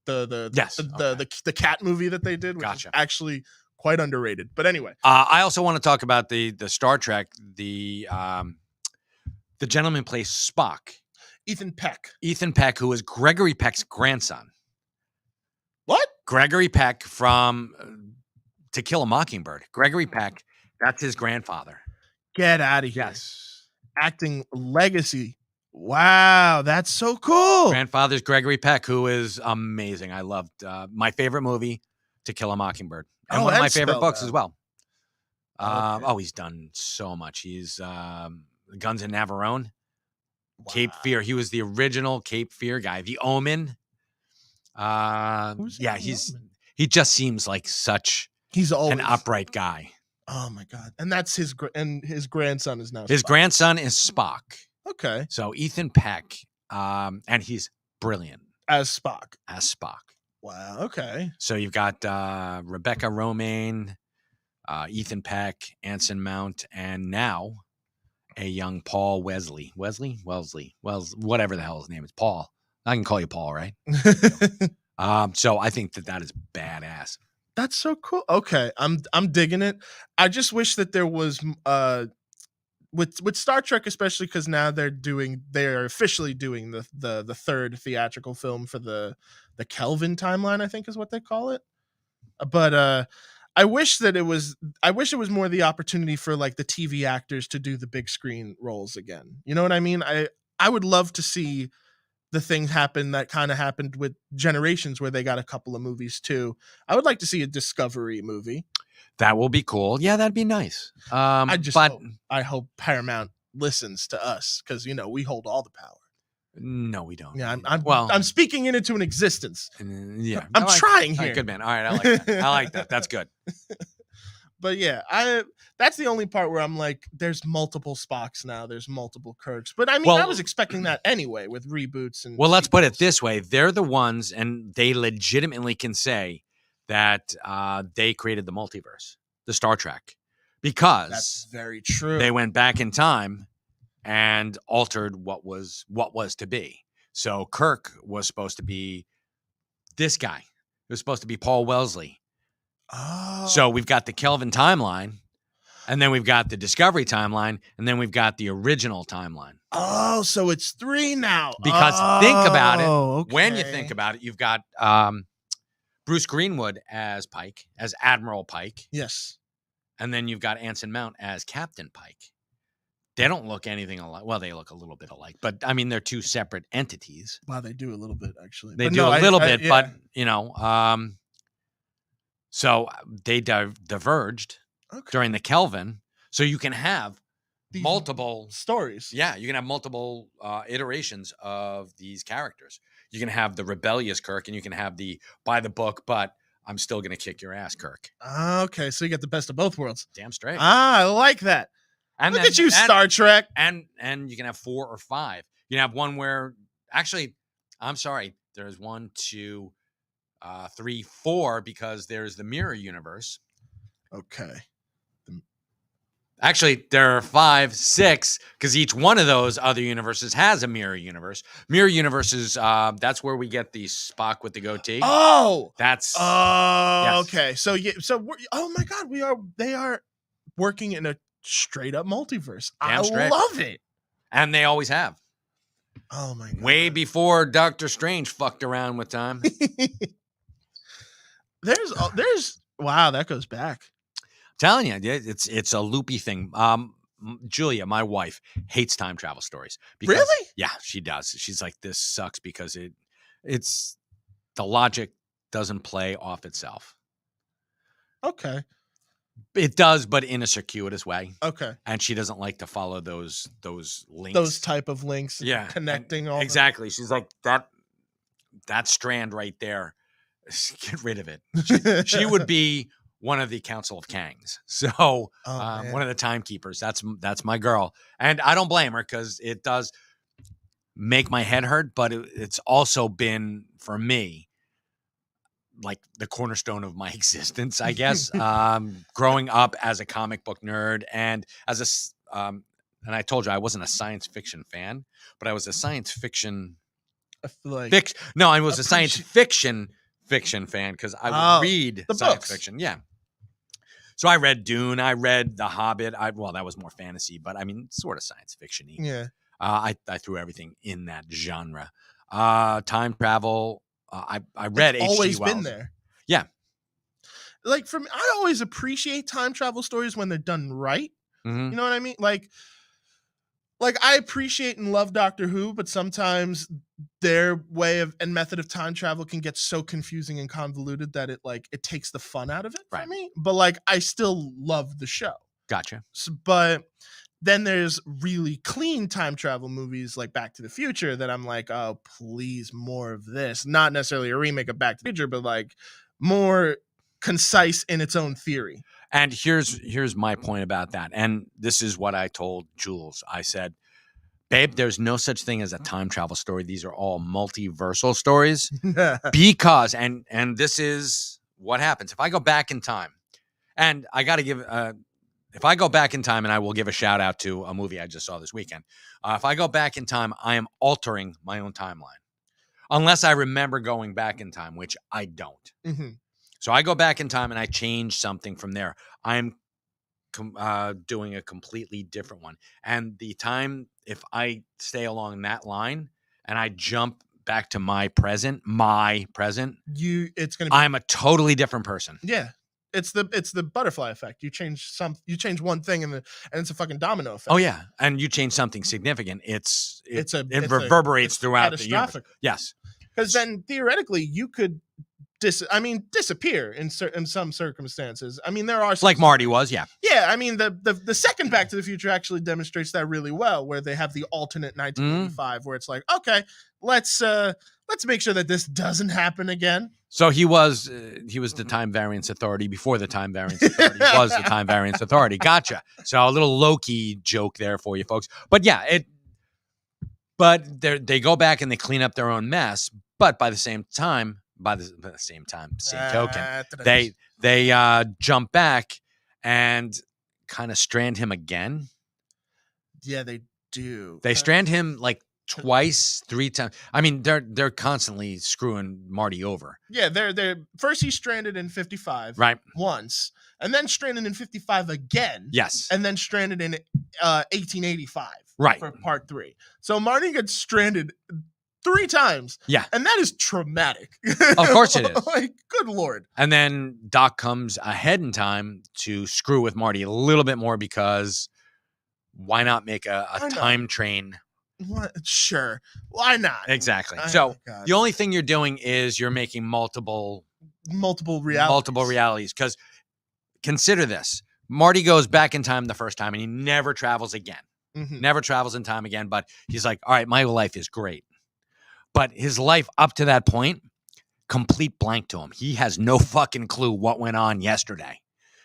[SPEAKER 1] the cat movie that they did, which is actually quite underrated. But anyway,
[SPEAKER 2] I also want to talk about the Star Trek. The gentleman plays Spock,
[SPEAKER 1] Ethan Peck.
[SPEAKER 2] Ethan Peck, who is Gregory Peck's grandson.
[SPEAKER 1] What?
[SPEAKER 2] Gregory Peck from To Kill a Mockingbird. Gregory Peck, that's his grandfather.
[SPEAKER 1] Get out of here.
[SPEAKER 2] Yes.
[SPEAKER 1] Acting legacy. Wow, that's so cool.
[SPEAKER 2] Grandfather's Gregory Peck, who is amazing. I loved my favorite movie, To Kill a Mockingbird. And one of my favorite books as well. He's done so much. He's Guns and Navarone. Wow. Cape Fear. He was the original Cape Fear guy. The Omen. He just seems like he's always an upright guy.
[SPEAKER 1] Oh my God. And that's his grandson is now
[SPEAKER 2] his
[SPEAKER 1] Spock.
[SPEAKER 2] Grandson is Spock.
[SPEAKER 1] Okay.
[SPEAKER 2] So Ethan Peck, and he's brilliant
[SPEAKER 1] as Spock.
[SPEAKER 2] Wow.
[SPEAKER 1] Okay.
[SPEAKER 2] So you've got Rebecca Romaine, Ethan Peck, Anson Mount, and now a young Paul Wesley, whatever the hell his name is. Paul. I can call you Paul, right? So I think that is badass.
[SPEAKER 1] That's so cool. Okay, I'm digging it. I just wish that there was with Star Trek, especially because now they're officially doing the third theatrical film for the Kelvin timeline, I think is what they call it. But I wish it was more the opportunity for like the TV actors to do the big screen roles again. You know what I mean? I would love to see the thing happened that kind of happened with Generations, where they got a couple of movies too. I would like to see a Discovery movie.
[SPEAKER 2] That will be cool. Yeah, that'd be nice.
[SPEAKER 1] I hope Paramount listens to us, because we hold all the power.
[SPEAKER 2] No, we don't.
[SPEAKER 1] Yeah, I'm speaking it into an existence.
[SPEAKER 2] Yeah,
[SPEAKER 1] I'm trying here.
[SPEAKER 2] All right, good man. All right, I like that. I like that. That's good.
[SPEAKER 1] But yeah, that's the only part where I'm like, there's multiple Spocks now, there's multiple Kirks. But I mean, I was expecting that anyway with reboots and.
[SPEAKER 2] Well, let's put it this way: they're the ones, and they legitimately can say that they created the multiverse, the Star Trek, because
[SPEAKER 1] that's very true.
[SPEAKER 2] They went back in time and altered what was to be. So Kirk was supposed to be this guy. It was supposed to be Paul Wellesley.
[SPEAKER 1] Oh.
[SPEAKER 2] So we've got the Kelvin timeline, and then we've got the Discovery timeline, and then we've got the original timeline.
[SPEAKER 1] Oh, so it's 3 now.
[SPEAKER 2] Because think about it.
[SPEAKER 1] Okay.
[SPEAKER 2] When you think about it, you've got Bruce Greenwood as Pike, as Admiral Pike.
[SPEAKER 1] Yes.
[SPEAKER 2] And then you've got Anson Mount as Captain Pike. They don't look anything alike. Well, they look a little bit alike, but I mean, they're two separate entities.
[SPEAKER 1] Wow, they do a little bit, actually.
[SPEAKER 2] They do a little bit, but so they diverged during the Kelvin. So you can have
[SPEAKER 1] these
[SPEAKER 2] multiple
[SPEAKER 1] stories.
[SPEAKER 2] Yeah, you can have multiple iterations of these characters. You can have the rebellious Kirk, and you can have the by the book, but I'm still going to kick your ass, Kirk.
[SPEAKER 1] Okay, so you get the best of both worlds.
[SPEAKER 2] Damn straight.
[SPEAKER 1] I like that.
[SPEAKER 2] And
[SPEAKER 1] Look at you, Star Trek.
[SPEAKER 2] And you can have 4 or 5. You can have one where, actually, I'm sorry, there's 1, 2, 3, 4, because there's the mirror universe.
[SPEAKER 1] Okay.
[SPEAKER 2] Actually, there are 5, 6, because each one of those other universes has a mirror universe. Mirror universes, that's where we get the Spock with the goatee.
[SPEAKER 1] Oh,
[SPEAKER 2] that's
[SPEAKER 1] yes. Okay. So oh my God, they are working in a straight up multiverse. I love it,
[SPEAKER 2] and they always have.
[SPEAKER 1] Oh my God.
[SPEAKER 2] Way before Doctor Strange fucked around with time.
[SPEAKER 1] There's wow, that goes back.
[SPEAKER 2] Telling you, it's a loopy thing. Julia, my wife, hates time travel stories. Because,
[SPEAKER 1] really?
[SPEAKER 2] Yeah, she does. She's like, this sucks because it's the logic doesn't play off itself.
[SPEAKER 1] Okay.
[SPEAKER 2] It does, but in a circuitous way.
[SPEAKER 1] Okay.
[SPEAKER 2] And she doesn't like to follow those links.
[SPEAKER 1] Those type of links.
[SPEAKER 2] Yeah.
[SPEAKER 1] Connecting all.
[SPEAKER 2] Exactly. She's like, that strand right there, get rid of it. She would be one of the Council of Kangs. So one of the timekeepers. That's my girl. And I don't blame her, because it does make my head hurt, but it's also been, for me, like the cornerstone of my existence, I guess. Growing up as a comic book nerd, and as and I told you I wasn't a science fiction fan, but I was a science fiction I was a science fiction fan, because I would read science
[SPEAKER 1] books.
[SPEAKER 2] Fiction. Yeah. So I read Dune, I read The Hobbit. Well, that was more fantasy, but I mean, sort of science fiction-y.
[SPEAKER 1] Yeah.
[SPEAKER 2] I threw everything in that genre. Time travel. I read H.G. Wells.
[SPEAKER 1] Always been there.
[SPEAKER 2] Yeah.
[SPEAKER 1] Like, for me, I always appreciate time travel stories when they're done right.
[SPEAKER 2] Mm-hmm.
[SPEAKER 1] You know what I mean? Like I appreciate and love Doctor Who, but sometimes their way of and method of time travel can get so confusing and convoluted that it takes the fun out of it for me. But I still love the show.
[SPEAKER 2] Gotcha.
[SPEAKER 1] But then there's really clean time travel movies like Back to the Future that I'm like, oh, please, more of this. Not necessarily a remake of Back to the Future, but more concise in its own theory.
[SPEAKER 2] And here's my point about that. And this is what I told Jules. I said, babe, there's no such thing as a time travel story. These are all multiversal stories. Because, and this is what happens. If I go back in time, and I got to give, if I go back in time, and I will give a shout out to a movie I just saw this weekend. If I go back in time, I am altering my own timeline. Unless I remember going back in time, which I don't.
[SPEAKER 1] Mm-hmm.
[SPEAKER 2] So I go back in time and I change something from there. I'm doing a completely different one. And the time, if I stay along that line and I jump back to my present,
[SPEAKER 1] it's going to be.
[SPEAKER 2] I'm a totally different person.
[SPEAKER 1] Yeah. It's the butterfly effect. You change one thing and it's a fucking domino effect.
[SPEAKER 2] Oh yeah, and you change something significant, it
[SPEAKER 1] It's
[SPEAKER 2] reverberates throughout the universe.
[SPEAKER 1] catastrophic.
[SPEAKER 2] Yes,
[SPEAKER 1] Because then theoretically you could disappear in some circumstances. I mean, there are some
[SPEAKER 2] like Marty was. Yeah,
[SPEAKER 1] Yeah, I mean the second Back to the Future actually demonstrates that really well, where they have the alternate 1985, where it's like, okay, let's make sure that this doesn't happen again.
[SPEAKER 2] so he was the Time Variance Authority before the Time Variance Authority was the Time Variance Authority. Gotcha. So a little Loki joke there for you folks. But yeah, they go back and they clean up their own mess. But by the same token, they jump back and kind of strand him again.
[SPEAKER 1] Yeah, they do.
[SPEAKER 2] They strand him like twice, 3 times. I mean, they're constantly screwing Marty over.
[SPEAKER 1] Yeah, they're first he's stranded in 55,
[SPEAKER 2] right?
[SPEAKER 1] Once, and then stranded in 55 again.
[SPEAKER 2] Yes,
[SPEAKER 1] and then stranded in 1885.
[SPEAKER 2] Right.
[SPEAKER 1] For part 3. So Marty gets stranded 3 times.
[SPEAKER 2] Yeah.
[SPEAKER 1] And that is traumatic.
[SPEAKER 2] Of course it is.
[SPEAKER 1] Like, good Lord.
[SPEAKER 2] And then Doc comes ahead in time to screw with Marty a little bit more because why not make a time train?
[SPEAKER 1] What? Sure. Why not?
[SPEAKER 2] Exactly. So the only thing you're doing is you're making multiple realities. Because consider this. Marty goes back in time the first time and he never travels again.
[SPEAKER 1] Mm-hmm.
[SPEAKER 2] Never travels in time again. But he's like, all right, my life is great. But his life up to that point, complete blank to him. He has no fucking clue what went on yesterday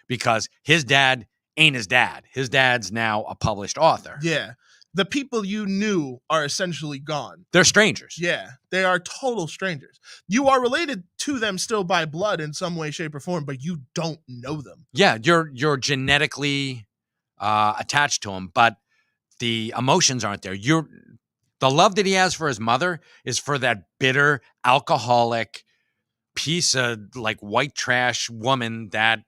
[SPEAKER 2] because his dad ain't his dad. His dad's now a published author.
[SPEAKER 1] Yeah. The people you knew are essentially gone.
[SPEAKER 2] They're strangers.
[SPEAKER 1] Yeah. They are total strangers. You are related to them still by blood in some way, shape, or form, but you don't know them.
[SPEAKER 2] Yeah. You're genetically attached to them, but the emotions aren't there. The love that he has for his mother is for that bitter, alcoholic piece of like white trash woman that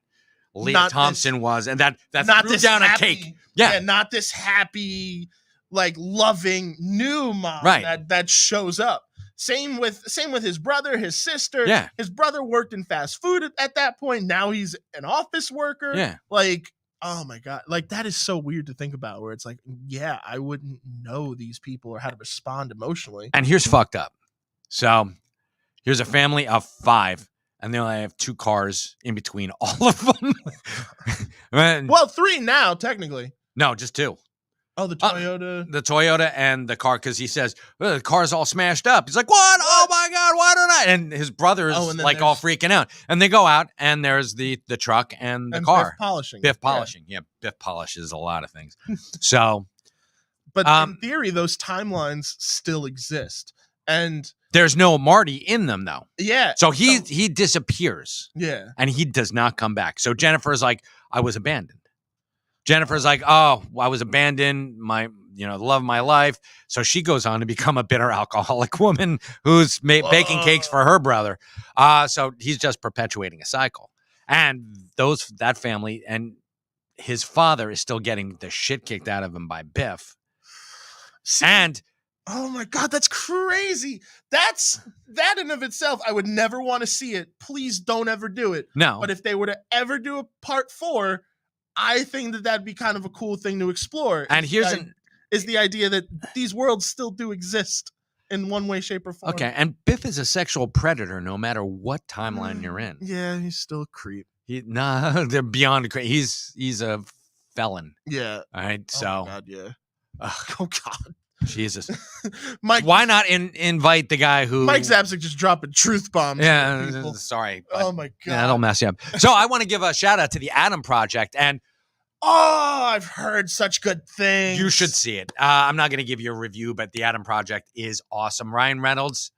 [SPEAKER 2] Leah Thompson was, and that threw down a cake. Yeah,
[SPEAKER 1] not this happy, like loving new mom that shows up. Same with his brother, his sister.
[SPEAKER 2] Yeah,
[SPEAKER 1] his brother worked in fast food at that point. Now he's an office worker.
[SPEAKER 2] Yeah,
[SPEAKER 1] like. Oh my God. Like that is so weird to think about where it's like, yeah, I wouldn't know these people or how to respond emotionally.
[SPEAKER 2] And here's fucked up. So here's a family of 5 and they only have 2 cars in between all of them.
[SPEAKER 1] Well, 3 now, technically.
[SPEAKER 2] No, just 2.
[SPEAKER 1] Oh, the Toyota.
[SPEAKER 2] The Toyota and the car, because he says, well, the car's all smashed up. He's like, what? Oh my God, why don't I? And his brother's like all freaking out. And they go out and there's the truck and the car.
[SPEAKER 1] Biff polishing.
[SPEAKER 2] Biff polishing. Yeah, Biff polishes a lot of things. So.
[SPEAKER 1] But in theory, those timelines still exist. And
[SPEAKER 2] there's no Marty in them, though.
[SPEAKER 1] Yeah.
[SPEAKER 2] So he disappears.
[SPEAKER 1] Yeah.
[SPEAKER 2] And he does not come back. So Jennifer's like, I was abandoned. Jennifer's like, oh, I was abandoned, the love of my life. So she goes on to become a bitter alcoholic woman who's baking cakes for her brother. So he's just perpetuating a cycle. And that family and his father is still getting the shit kicked out of him by Biff. And
[SPEAKER 1] oh my God, that's crazy. That in of itself, I would never want to see it. Please don't ever do it.
[SPEAKER 2] No.
[SPEAKER 1] But if they were to ever do a part 4, I think that'd be kind of a cool thing to explore.
[SPEAKER 2] And
[SPEAKER 1] is the idea that these worlds still do exist in one way, shape, or form.
[SPEAKER 2] Okay, and Biff is a sexual predator no matter what timeline you're in.
[SPEAKER 1] Yeah, he's still a creep.
[SPEAKER 2] They're beyond a creep. He's a felon.
[SPEAKER 1] Yeah.
[SPEAKER 2] All right, so.
[SPEAKER 1] Oh, God, yeah. Oh, God.
[SPEAKER 2] Jesus.
[SPEAKER 1] Mike,
[SPEAKER 2] why not invite the guy who...
[SPEAKER 1] Mike Zapsik just dropping truth bombs.
[SPEAKER 2] Yeah, sorry.
[SPEAKER 1] Oh, my God.
[SPEAKER 2] Yeah, that'll mess you up. So I want to give a shout out to the Adam Project, and
[SPEAKER 1] I've heard such good things.
[SPEAKER 2] You should see it. I'm not going to give you a review, but the Adam Project is awesome. Ryan Reynolds.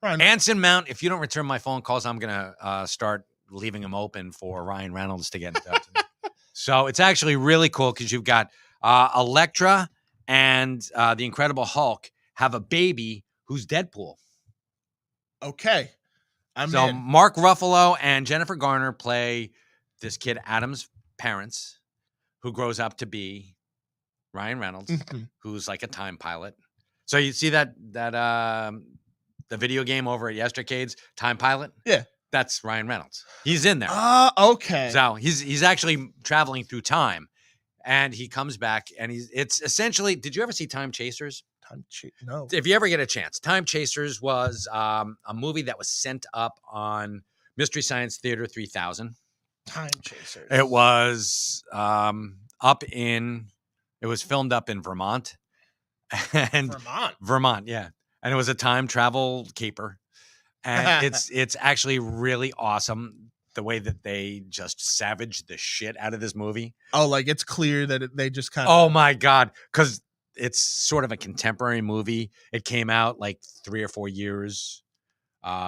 [SPEAKER 2] Anson Mount, if you don't return my phone calls, I'm going to start leaving them open for Ryan Reynolds to get in touch with me. So it's actually really cool because you've got Elektra and the Incredible Hulk have a baby who's Deadpool.
[SPEAKER 1] Okay. I'm
[SPEAKER 2] so
[SPEAKER 1] in.
[SPEAKER 2] Mark Ruffalo and Jennifer Garner play this kid Adam's parents, who grows up to be Ryan Reynolds, who's like a time pilot. So you see that the video game over at Yestercades, Time Pilot?
[SPEAKER 1] Yeah.
[SPEAKER 2] That's Ryan Reynolds. He's in there.
[SPEAKER 1] Okay.
[SPEAKER 2] So he's actually traveling through time, and he comes back, and it's essentially. Did you ever see Time Chasers?
[SPEAKER 1] No.
[SPEAKER 2] If you ever get a chance, Time Chasers was a movie that was sent up on Mystery Science Theater 3000.
[SPEAKER 1] Time Chasers.
[SPEAKER 2] It was it was filmed up in Vermont. And Vermont, yeah. And it was a time travel caper. And it's actually really awesome the way that they just savaged the shit out of this movie.
[SPEAKER 1] Oh, like it's clear that they just kind of.
[SPEAKER 2] Oh my God. Because it's sort of a contemporary movie. It came out like 3 or 4 years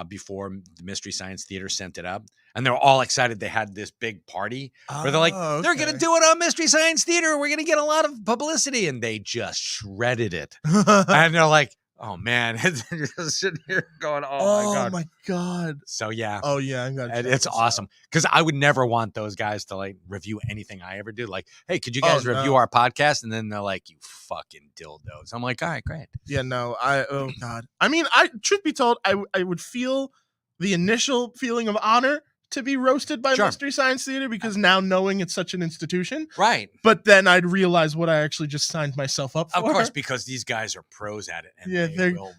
[SPEAKER 2] before the Mystery Science Theater sent it up. And they were all excited. They had this big party where they're like, they're going to do it on Mystery Science Theater. We're going to get a lot of publicity. And they just shredded it. And they're like, oh, man. You're just sitting here going,
[SPEAKER 1] oh, my God.
[SPEAKER 2] So, yeah.
[SPEAKER 1] Oh, yeah.
[SPEAKER 2] It's awesome. Because I would never want those guys to like review anything I ever do. Like, hey, could you guys review our podcast? And then they're like, you fucking dildos. I'm like, all right, great.
[SPEAKER 1] Yeah, no. Oh, God. I mean, truth be told, I would feel the initial feeling of honor to be roasted by Mystery Science Theater because now knowing it's such an institution.
[SPEAKER 2] Right.
[SPEAKER 1] But then I'd realize what I actually just signed myself up for.
[SPEAKER 2] Of course, because these guys are pros at it. And
[SPEAKER 1] yeah,
[SPEAKER 2] they're
[SPEAKER 1] gonna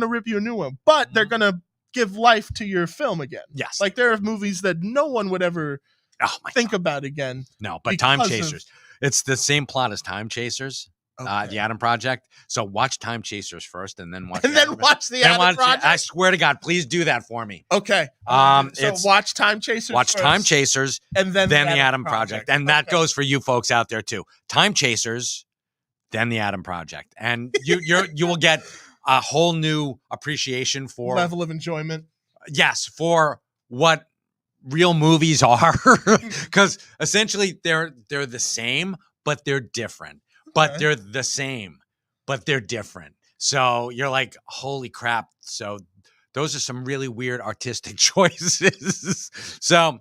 [SPEAKER 1] rip you a new one. But they're gonna give life to your film again.
[SPEAKER 2] Yes.
[SPEAKER 1] Like there are movies that no one would ever think about again.
[SPEAKER 2] No, but Time Chasers. It's the same plot as Time Chasers. The Adam Project. So watch Time Chasers first, and then watch.
[SPEAKER 1] Watch the Adam Project.
[SPEAKER 2] I swear to God, please do that for me.
[SPEAKER 1] Okay. So watch Time Chasers.
[SPEAKER 2] Watch first, Time Chasers,
[SPEAKER 1] and then the
[SPEAKER 2] Adam Project, and that goes for you folks out there too. Time Chasers, then the Adam Project, and you will get a whole new appreciation for
[SPEAKER 1] level of enjoyment.
[SPEAKER 2] Yes, for what real movies are, because essentially they're the same, but they're different. But they're the same, but they're different. So you're like, holy crap. So those are some really weird artistic choices. So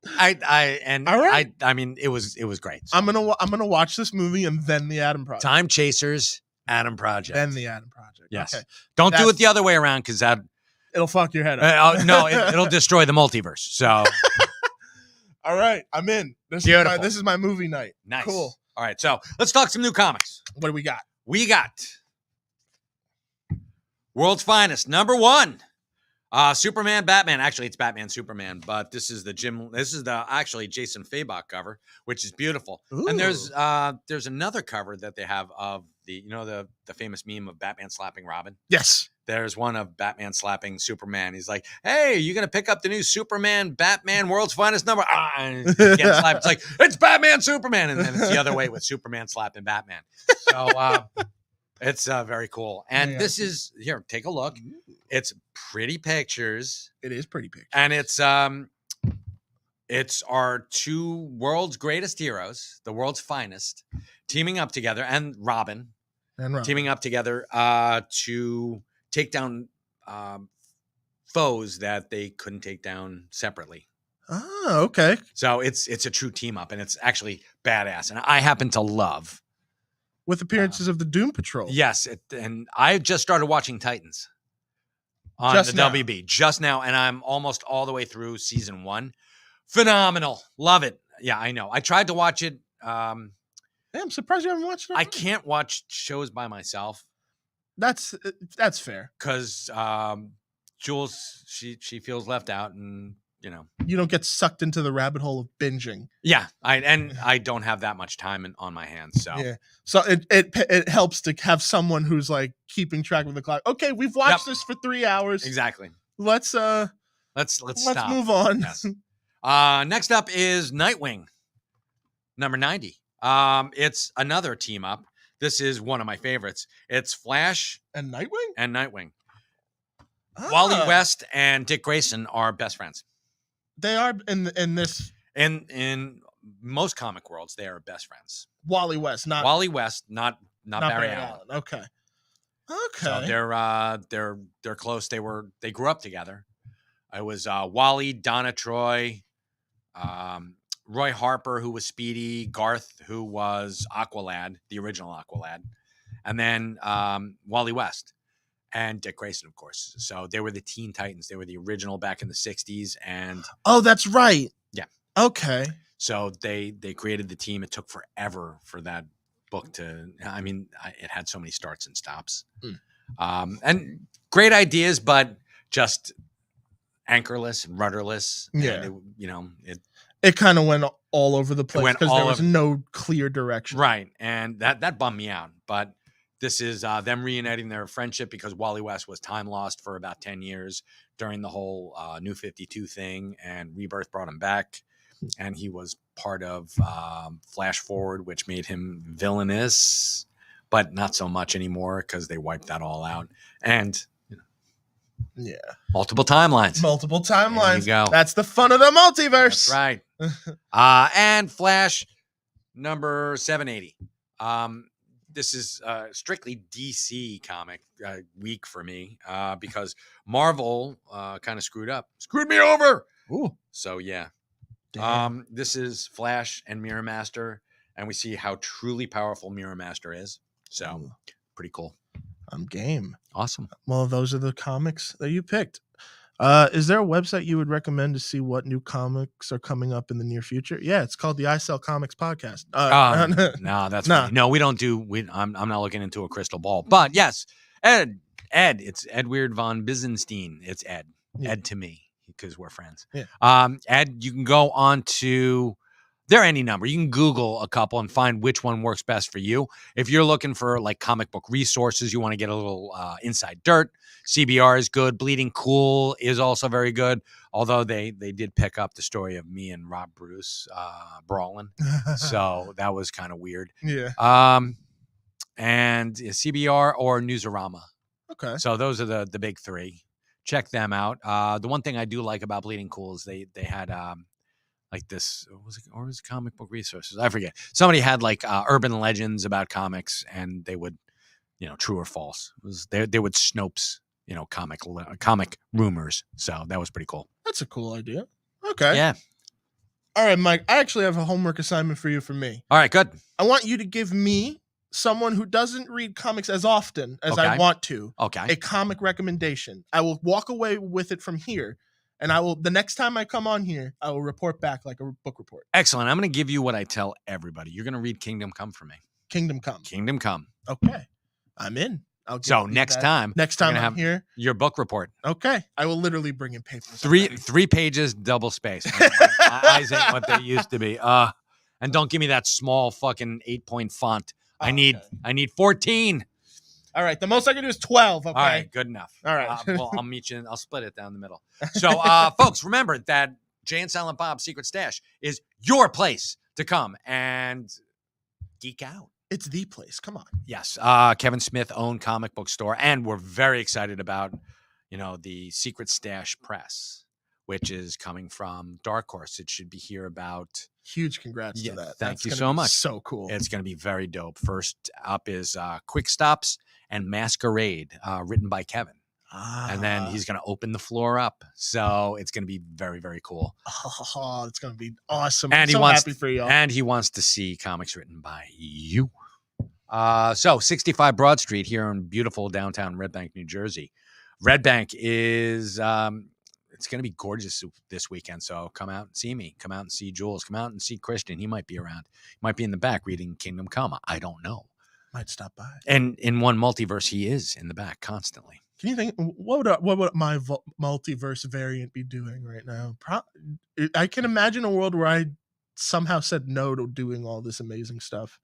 [SPEAKER 2] I mean, it was great. So.
[SPEAKER 1] I'm gonna watch this movie and then the Adam Project.
[SPEAKER 2] Time Chasers, Adam Project.
[SPEAKER 1] Then the Adam Project.
[SPEAKER 2] Yes.
[SPEAKER 1] Okay.
[SPEAKER 2] Don't do it the other way around because
[SPEAKER 1] it'll fuck your head up.
[SPEAKER 2] No, it'll destroy the multiverse. So.
[SPEAKER 1] All right, I'm in. This is my movie night.
[SPEAKER 2] Nice.
[SPEAKER 1] Cool.
[SPEAKER 2] All right, so let's talk some new comics.
[SPEAKER 1] What do we got?
[SPEAKER 2] We got World's Finest, number 1. Superman, Batman. Actually, it's Batman, Superman, but this is the actually Jason Fabok cover, which is beautiful. Ooh. And there's another cover that they have of the famous meme of Batman slapping Robin.
[SPEAKER 1] Yes.
[SPEAKER 2] There's one of Batman slapping Superman. He's like, hey, you going to pick up the new Superman, Batman, World's Finest number? And he gets slapped. It's like, it's Batman, Superman. And then it's the other way with Superman slapping Batman. So it's very cool. And this is, here, take a look. It's pretty pictures.
[SPEAKER 1] It is pretty pictures.
[SPEAKER 2] And it's our 2 world's greatest heroes, the world's finest, teaming up together, and Robin. Teaming up together to take down foes that they couldn't take down separately.
[SPEAKER 1] Oh, okay.
[SPEAKER 2] So it's a true team up, and it's actually badass. And I happen to love
[SPEAKER 1] with appearances of the Doom Patrol.
[SPEAKER 2] Yes, and I just started watching Titans on WB just now, and I'm almost all the way through season 1. Phenomenal, love it. Yeah, I know. I tried to watch it.
[SPEAKER 1] I'm surprised you haven't watched it.
[SPEAKER 2] I can't watch shows by myself.
[SPEAKER 1] That's fair.
[SPEAKER 2] Because Jules, she feels left out, and
[SPEAKER 1] you don't get sucked into the rabbit hole of binging.
[SPEAKER 2] Yeah, I don't have that much time on my hands. So
[SPEAKER 1] yeah, so it helps to have someone who's like keeping track of the clock. Okay, we've watched this for 3 hours.
[SPEAKER 2] Exactly.
[SPEAKER 1] Let's
[SPEAKER 2] stop.
[SPEAKER 1] move on.
[SPEAKER 2] Yes. Next up is Nightwing, number 90. It's another team up. This is one of my favorites. It's Flash
[SPEAKER 1] and Nightwing.
[SPEAKER 2] Wally West and Dick Grayson are best friends.
[SPEAKER 1] They are in this.
[SPEAKER 2] In most comic worlds, they are best friends.
[SPEAKER 1] Wally West, not
[SPEAKER 2] Barry Allen.
[SPEAKER 1] Okay.
[SPEAKER 2] So they're close. They grew up together. It was Wally, Donna Troy, Roy Harper, who was Speedy, Garth, who was Aqualad, the original Aqualad, and then Wally West. and Dick Grayson, of course. So they were the Teen Titans. They were the original back in the 60s. And
[SPEAKER 1] Oh, that's right.
[SPEAKER 2] Yeah.
[SPEAKER 1] Okay.
[SPEAKER 2] so they created the team. It took forever for that book to, I mean, it had so many starts and stops. And great ideas, but just anchorless and rudderless.
[SPEAKER 1] Yeah.
[SPEAKER 2] And
[SPEAKER 1] It kind of went all over the place
[SPEAKER 2] went
[SPEAKER 1] because
[SPEAKER 2] all
[SPEAKER 1] there was
[SPEAKER 2] over-
[SPEAKER 1] no clear direction.
[SPEAKER 2] right. And that bummed me out. But this is them reuniting their friendship because Wally West was time lost for about 10 years during the whole New 52 thing, and Rebirth brought him back. And he was part of Flash Forward, which made him villainous, but not so much anymore because they wiped that all out. And
[SPEAKER 1] Yeah.
[SPEAKER 2] multiple timelines.
[SPEAKER 1] Multiple
[SPEAKER 2] There
[SPEAKER 1] timelines.
[SPEAKER 2] you go.
[SPEAKER 1] That's the fun of the multiverse.
[SPEAKER 2] That's right. And Flash number 780. This is strictly DC comic week for me because Marvel kind of screwed me over.
[SPEAKER 1] Ooh.
[SPEAKER 2] So yeah.
[SPEAKER 1] Damn.
[SPEAKER 2] This is Flash and Mirror Master, and we see how truly powerful Mirror Master is. So pretty cool.
[SPEAKER 1] I'm game.
[SPEAKER 2] Awesome.
[SPEAKER 1] Well, those are the comics that you picked. Is there a website you would recommend to see what new comics are coming up in the near future? Yeah, it's called the I Sell Comics Podcast.
[SPEAKER 2] No, that's
[SPEAKER 1] Nah.
[SPEAKER 2] funny. No, we don't do. I'm not looking into a crystal ball, but yes, Ed. It's Edward von Byzanstein. It's Ed.
[SPEAKER 1] Yeah.
[SPEAKER 2] Ed to me because we're friends.
[SPEAKER 1] Yeah.
[SPEAKER 2] Ed, you can go on to there any number. You can Google a couple and find which one works best for you. If you're looking for like comic book resources, you want to get a little inside dirt. CBR is good. Bleeding Cool is also very good. Although they did pick up the story of me and Rob Bruce brawling, so that was kind of weird.
[SPEAKER 1] Yeah.
[SPEAKER 2] And CBR or Newsarama.
[SPEAKER 1] Okay.
[SPEAKER 2] So those are the big three. Check them out. The one thing I do like about Bleeding Cool is they had like this was it comic book resources? I forget. Somebody had like urban legends about comics, and they would, true or false. It was they would Snopes, comic rumors. So that was pretty cool.
[SPEAKER 1] That's a cool idea. Okay.
[SPEAKER 2] Yeah.
[SPEAKER 1] All right, Mike. I actually have a homework assignment for you from me.
[SPEAKER 2] All right. Good.
[SPEAKER 1] I want you to give me, someone who doesn't read comics as often as I
[SPEAKER 2] Okay.
[SPEAKER 1] want to,
[SPEAKER 2] Okay.
[SPEAKER 1] a comic recommendation. I will walk away with it from here, and I will, the next time I come on here, I will report back like a book report.
[SPEAKER 2] Excellent. I'm going to give you what I tell everybody. You're going to read Kingdom Come for me.
[SPEAKER 1] Kingdom Come.
[SPEAKER 2] Kingdom Come.
[SPEAKER 1] Okay. I'm in. I'll give
[SPEAKER 2] So
[SPEAKER 1] you
[SPEAKER 2] next
[SPEAKER 1] that.
[SPEAKER 2] time,
[SPEAKER 1] Next
[SPEAKER 2] we're
[SPEAKER 1] time
[SPEAKER 2] gonna
[SPEAKER 1] I'm
[SPEAKER 2] have
[SPEAKER 1] here.
[SPEAKER 2] your book report.
[SPEAKER 1] Okay. I will literally bring in papers.
[SPEAKER 2] Three pages, double space. My eyes ain't what they used to be. And don't give me that small fucking 8-point font. I need 14.
[SPEAKER 1] All right. The most I can do is 12. Okay.
[SPEAKER 2] All right, good enough.
[SPEAKER 1] All right.
[SPEAKER 2] Well, I'll meet you. I'll split it down the middle. So, folks, remember that Jay and Silent Bob's Secret Stash is your place to come and geek out.
[SPEAKER 1] It's the place. Come on.
[SPEAKER 2] Yes, Kevin Smith owned comic book store, and we're very excited about, the Secret Stash Press, which is coming from Dark Horse. It should be here about.
[SPEAKER 1] Huge congrats
[SPEAKER 2] Yeah,
[SPEAKER 1] to that.
[SPEAKER 2] thank
[SPEAKER 1] That's
[SPEAKER 2] you
[SPEAKER 1] gonna
[SPEAKER 2] so
[SPEAKER 1] be
[SPEAKER 2] much.
[SPEAKER 1] So cool.
[SPEAKER 2] It's going to be very dope. First up is Quick Stops and Masquerade, written by Kevin. And then he's going to open the floor up. So it's going to be very, very cool.
[SPEAKER 1] Oh, it's going to be awesome.
[SPEAKER 2] And
[SPEAKER 1] I'm
[SPEAKER 2] he
[SPEAKER 1] so
[SPEAKER 2] wants
[SPEAKER 1] happy for y'all.
[SPEAKER 2] And he wants to see comics written by you. So 65 Broad Street here in beautiful downtown Red Bank, New Jersey. Red Bank is it's going to be gorgeous this weekend. So come out and see me. Come out and see Jules. Come out and see Christian. He might be around. He might be in the back reading Kingdom Come. I don't know.
[SPEAKER 1] Might stop by.
[SPEAKER 2] And in one multiverse, he is in the back constantly.
[SPEAKER 1] Can you think what would my multiverse variant be doing right now? I can imagine a world where I somehow said no to doing all this amazing stuff,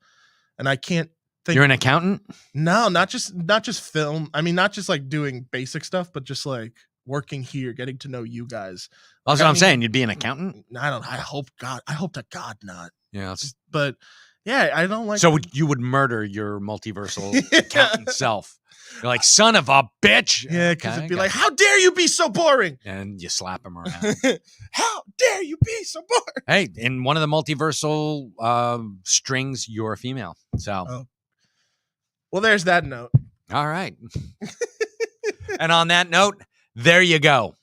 [SPEAKER 1] and I can't think.
[SPEAKER 2] You're an accountant?
[SPEAKER 1] No, not just film. I mean, not just like doing basic stuff, but just like working here, getting to know you guys.
[SPEAKER 2] That's what I'm saying. You'd be an accountant?
[SPEAKER 1] I hope to God not.
[SPEAKER 2] Yeah.
[SPEAKER 1] But yeah, I don't like.
[SPEAKER 2] So you would murder your multiversal accountant self. You're like, son of a bitch.
[SPEAKER 1] Yeah, because
[SPEAKER 2] Okay,
[SPEAKER 1] it'd be
[SPEAKER 2] got
[SPEAKER 1] like,
[SPEAKER 2] it.
[SPEAKER 1] how dare you be so boring?
[SPEAKER 2] And you slap him around.
[SPEAKER 1] How dare you be so boring?
[SPEAKER 2] Hey, in one of the multiversal strings, you're a female. So,
[SPEAKER 1] Oh. Well, there's that note.
[SPEAKER 2] all right. And on that note, there you go.